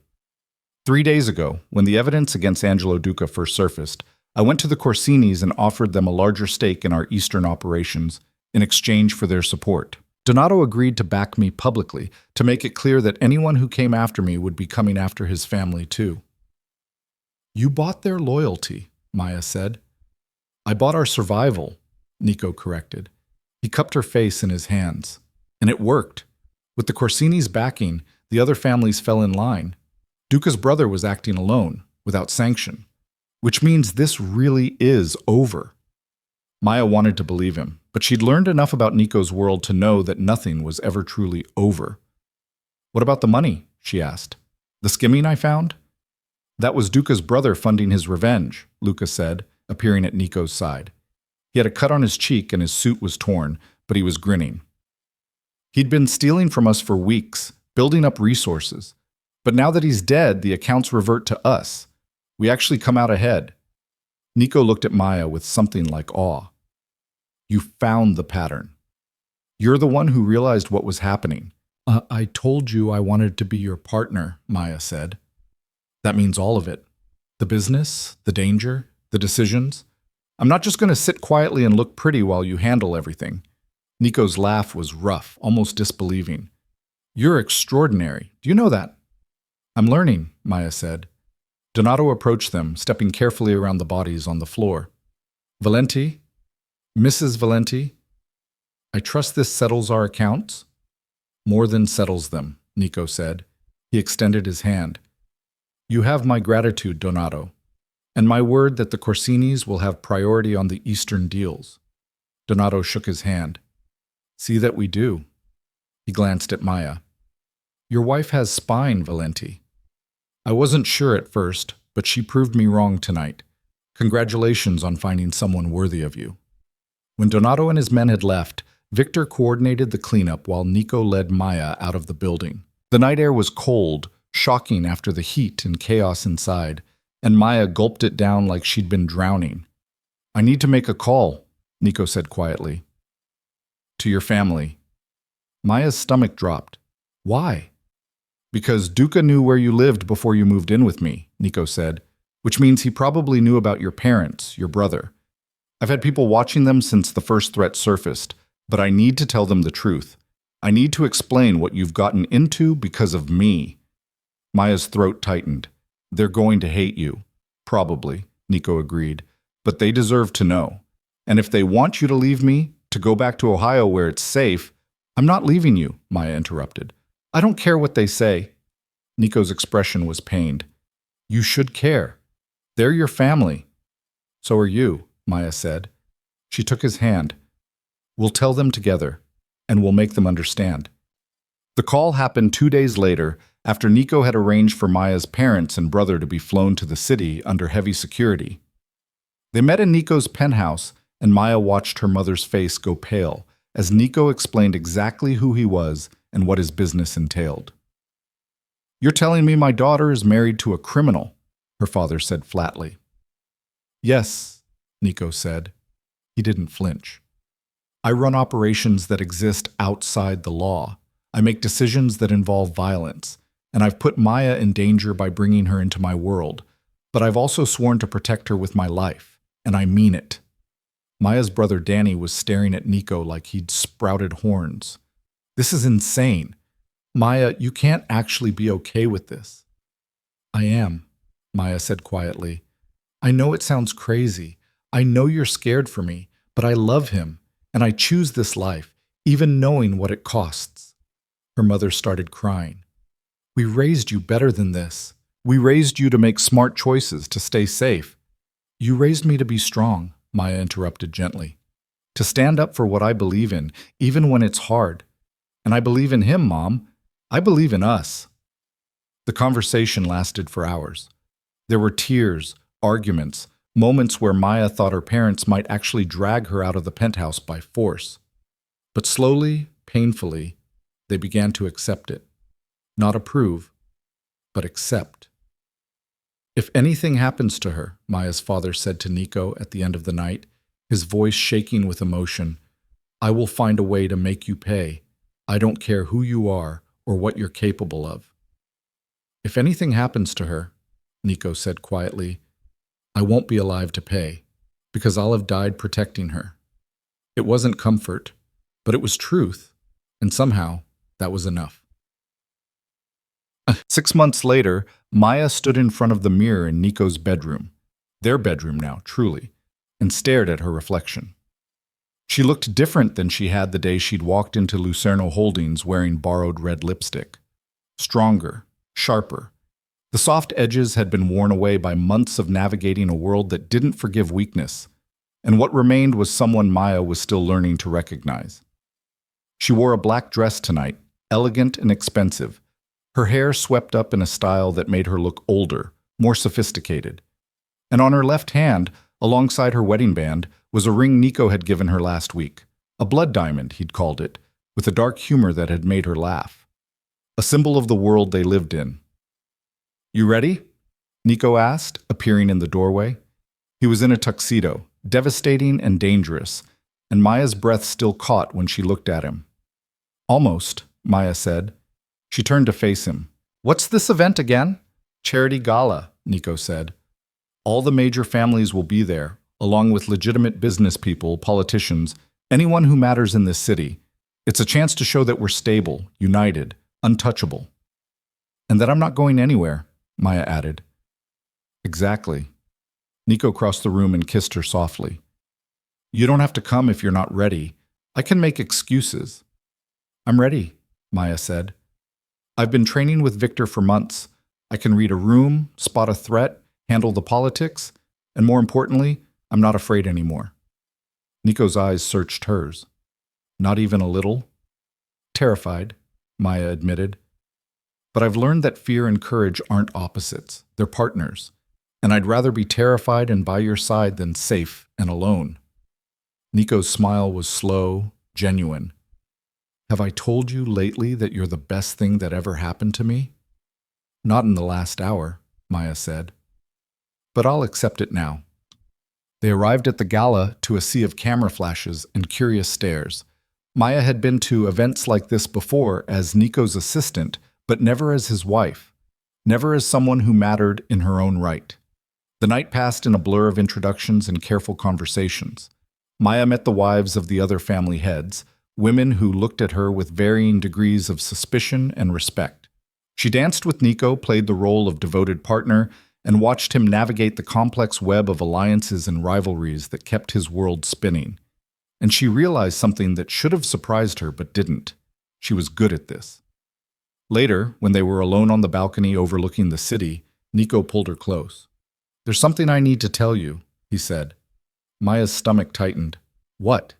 3 days ago, when the evidence against Angelo Duca first surfaced, I went to the Corsinis and offered them a larger stake in our eastern operations in exchange for their support. Donato agreed to back me publicly, to make it clear that anyone who came after me would be coming after his family too. You bought their loyalty, Maya said. I bought our survival, Nico corrected. He cupped her face in his hands. And it worked. With the Corsini's backing, the other families fell in line. Duca's brother was acting alone, without sanction. Which means this really is over. Maya wanted to believe him, but she'd learned enough about Nico's world to know that nothing was ever truly over. What about the money? She asked. The skimming I found? That was Duca's brother funding his revenge, Luca said, appearing at Nico's side. He had a cut on his cheek and his suit was torn, but he was grinning. He'd been stealing from us for weeks, building up resources. But now that he's dead, the accounts revert to us. We actually come out ahead. Nico looked at Maya with something like awe. You found the pattern. You're the one who realized what was happening. I told you I wanted to be your partner, Maya said. That means all of it. The business, the danger, the decisions. I'm not just going to sit quietly and look pretty while you handle everything. Nico's laugh was rough, almost disbelieving. You're extraordinary. Do you know that? I'm learning, Maya said. Donato approached them, stepping carefully around the bodies on the floor. Valenti? Mrs. Valenti? I trust this settles our accounts? More than settles them, Nico said. He extended his hand. You have my gratitude, Donato, and my word that the Corsinis will have priority on the Eastern deals. Donato shook his hand. See that we do. He glanced at Maya. Your wife has spine, Valenti. I wasn't sure at first, but she proved me wrong tonight. Congratulations on finding someone worthy of you. When Donato and his men had left, Victor coordinated the cleanup while Nico led Maya out of the building. The night air was cold, shocking after the heat and chaos inside, and Maya gulped it down like she'd been drowning. I need to make a call, Nico said quietly. To your family. Maya's stomach dropped. Why? Because Duca knew where you lived before you moved in with me, Nico said, which means he probably knew about your parents, your brother. I've had people watching them since the first threat surfaced, but I need to tell them the truth. I need to explain what you've gotten into because of me. Maya's throat tightened. They're going to hate you. Probably, Nico agreed, but they deserve to know. And if they want you to leave me, to go back to Ohio where it's safe, I'm not leaving you, Maya interrupted. I don't care what they say. Nico's expression was pained. You should care. They're your family. So are you, Maya said. She took his hand. We'll tell them together, and we'll make them understand. The call happened 2 days later, after Nico had arranged for Maya's parents and brother to be flown to the city under heavy security. They met in Nico's penthouse, and Maya watched her mother's face go pale as Nico explained exactly who he was and what his business entailed. You're telling me my daughter is married to a criminal, her father said flatly. Yes, Nico said. He didn't flinch. I run operations that exist outside the law. I make decisions that involve violence, and I've put Maya in danger by bringing her into my world, but I've also sworn to protect her with my life, and I mean it. Maya's brother Danny was staring at Nico like he'd sprouted horns. This is insane. Maya, you can't actually be okay with this. I am, Maya said quietly. I know it sounds crazy. I know you're scared for me, but I love him, and I choose this life, even knowing what it costs. Her mother started crying. We raised you better than this. We raised you to make smart choices, to stay safe. You raised me to be strong, Maya interrupted gently. To stand up for what I believe in, even when it's hard. And I believe in him, Mom. I believe in us. The conversation lasted for hours. There were tears, arguments, moments where Maya thought her parents might actually drag her out of the penthouse by force. But slowly, painfully, they began to accept it. Not approve, but accept. If anything happens to her, Maya's father said to Nico at the end of the night, his voice shaking with emotion, I will find a way to make you pay. I don't care who you are or what you're capable of. If anything happens to her, Nico said quietly, I won't be alive to pay, because I'll have died protecting her. It wasn't comfort, but it was truth, and somehow that was enough. 6 months later, Maya stood in front of the mirror in Nico's bedroom, their bedroom now, truly, and stared at her reflection. She looked different than she had the day she'd walked into Lucerno Holdings wearing borrowed red lipstick. Stronger, sharper. The soft edges had been worn away by months of navigating a world that didn't forgive weakness, and what remained was someone Maya was still learning to recognize. She wore a black dress tonight, elegant and expensive, her hair swept up in a style that made her look older, more sophisticated. And on her left hand, alongside her wedding band, was a ring Nico had given her last week. A blood diamond, he'd called it, with a dark humor that had made her laugh. A symbol of the world they lived in. You ready? Nico asked, appearing in the doorway. He was in a tuxedo, devastating and dangerous, and Maya's breath still caught when she looked at him. Almost, Maya said. She turned to face him. What's this event again? Charity Gala, Nico said. All the major families will be there, along with legitimate business people, politicians, anyone who matters in this city. It's a chance to show that we're stable, united, untouchable. And that I'm not going anywhere, Maya added. Exactly. Nico crossed the room and kissed her softly. You don't have to come if you're not ready. I can make excuses. I'm ready, Maya said. I've been training with Victor for months. I can read a room, spot a threat, handle the politics, and more importantly, I'm not afraid anymore. Nico's eyes searched hers. Not even a little? Terrified, Maya admitted. But I've learned that fear and courage aren't opposites. They're partners. And I'd rather be terrified and by your side than safe and alone. Nico's smile was slow, genuine. Have I told you lately that you're the best thing that ever happened to me? Not in the last hour, Maya said. But I'll accept it now. They arrived at the gala to a sea of camera flashes and curious stares. Maya had been to events like this before as Nico's assistant, but never as his wife, never as someone who mattered in her own right. The night passed in a blur of introductions and careful conversations. Maya met the wives of the other family heads, women who looked at her with varying degrees of suspicion and respect. She danced with Nico, played the role of devoted partner, and watched him navigate the complex web of alliances and rivalries that kept his world spinning. And she realized something that should have surprised her but didn't. She was good at this. Later, when they were alone on the balcony overlooking the city, Nico pulled her close. There's something I need to tell you, he said. Maya's stomach tightened. What?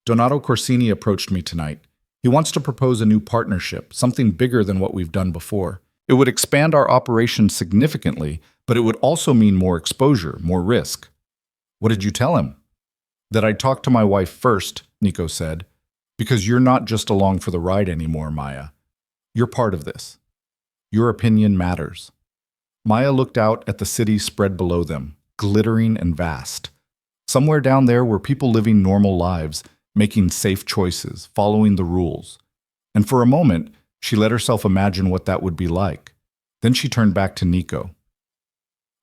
Donato Corsini approached me tonight. He wants to propose a new partnership, something bigger than what we've done before. It would expand our operation significantly, but it would also mean more exposure, more risk. What did you tell him? That I'd talk to my wife first, Nico said, because you're not just along for the ride anymore, Maya. You're part of this. Your opinion matters. Maya looked out at the city spread below them, glittering and vast. Somewhere down there were people living normal lives, making safe choices, following the rules. And for a moment, she let herself imagine what that would be like. Then she turned back to Nico.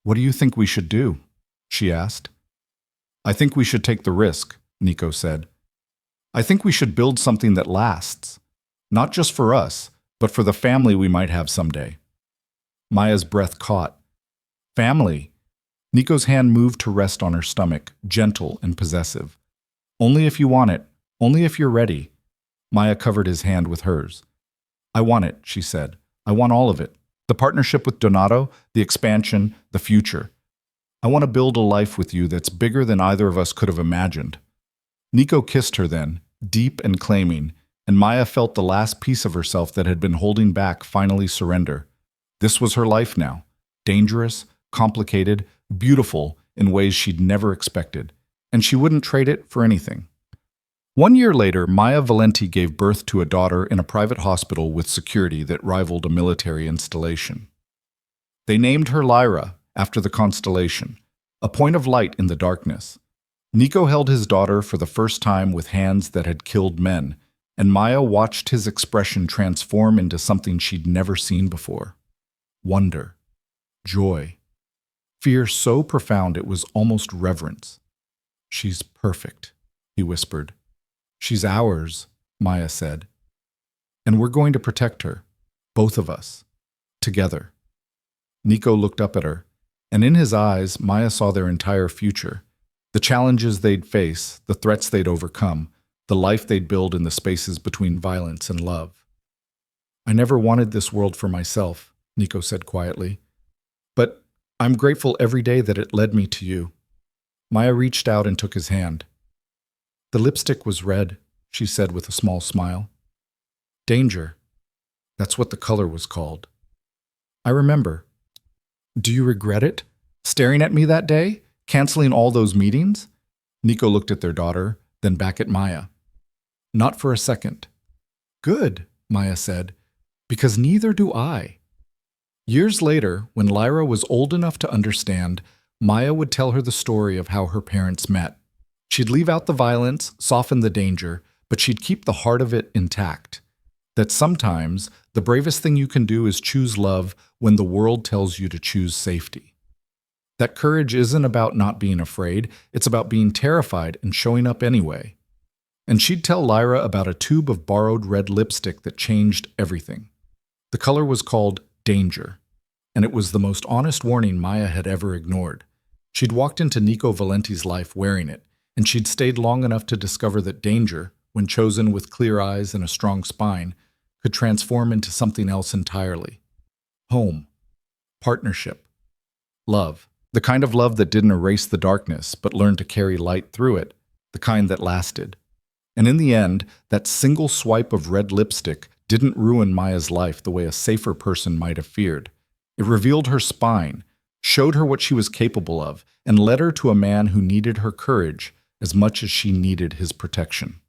What do you think we should do? She asked. I think we should take the risk, Nico said. I think we should build something that lasts. Not just for us, but for the family we might have someday. Maya's breath caught. Family. Nico's hand moved to rest on her stomach, gentle and possessive. Only if you want it, only if you're ready. Maya covered his hand with hers. I want it, she said. I want all of it. The partnership with Donato, the expansion, the future. I want to build a life with you that's bigger than either of us could have imagined. Nico kissed her then, deep and claiming, and Maya felt the last piece of herself that had been holding back finally surrender. This was her life now. Dangerous, complicated, beautiful in ways she'd never expected. And she wouldn't trade it for anything. 1 year later, Maya Valenti gave birth to a daughter in a private hospital with security that rivaled a military installation. They named her Lyra, after the constellation, a point of light in the darkness. Nico held his daughter for the first time with hands that had killed men, and Maya watched his expression transform into something she'd never seen before. Wonder, joy, fear so profound it was almost reverence. She's perfect, he whispered. She's ours, Maya said. And we're going to protect her, both of us, together. Nico looked up at her, and in his eyes, Maya saw their entire future. The challenges they'd face, the threats they'd overcome, the life they'd build in the spaces between violence and love. I never wanted this world for myself, Nico said quietly. But I'm grateful every day that it led me to you. Maya reached out and took his hand. The lipstick was red, she said with a small smile. Danger. That's what the color was called. I remember. Do you regret it? Staring at me that day? Canceling all those meetings? Nico looked at their daughter, then back at Maya. Not for a second. Good, Maya said, because neither do I. Years later, when Lyra was old enough to understand, Maya would tell her the story of how her parents met. She'd leave out the violence, soften the danger, but she'd keep the heart of it intact. That sometimes the bravest thing you can do is choose love when the world tells you to choose safety. That courage isn't about not being afraid, it's about being terrified and showing up anyway. And she'd tell Lyra about a tube of borrowed red lipstick that changed everything. The color was called Danger, and it was the most honest warning Maya had ever ignored. She'd walked into Nico Valenti's life wearing it, and she'd stayed long enough to discover that danger, when chosen with clear eyes and a strong spine, could transform into something else entirely. Home, partnership, love. The kind of love that didn't erase the darkness, but learned to carry light through it, the kind that lasted. And in the end, that single swipe of red lipstick didn't ruin Maya's life the way a safer person might have feared. It revealed her spine, showed her what she was capable of, and led her to a man who needed her courage as much as she needed his protection.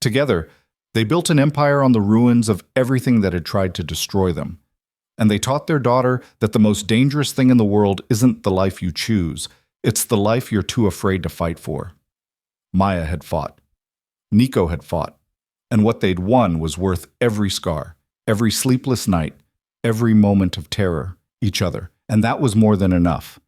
Together, they built an empire on the ruins of everything that had tried to destroy them. And they taught their daughter that the most dangerous thing in the world isn't the life you choose, it's the life you're too afraid to fight for. Maya had fought. Nico had fought. And what they'd won was worth every scar, every sleepless night, every moment of terror, each other. And that was more than enough.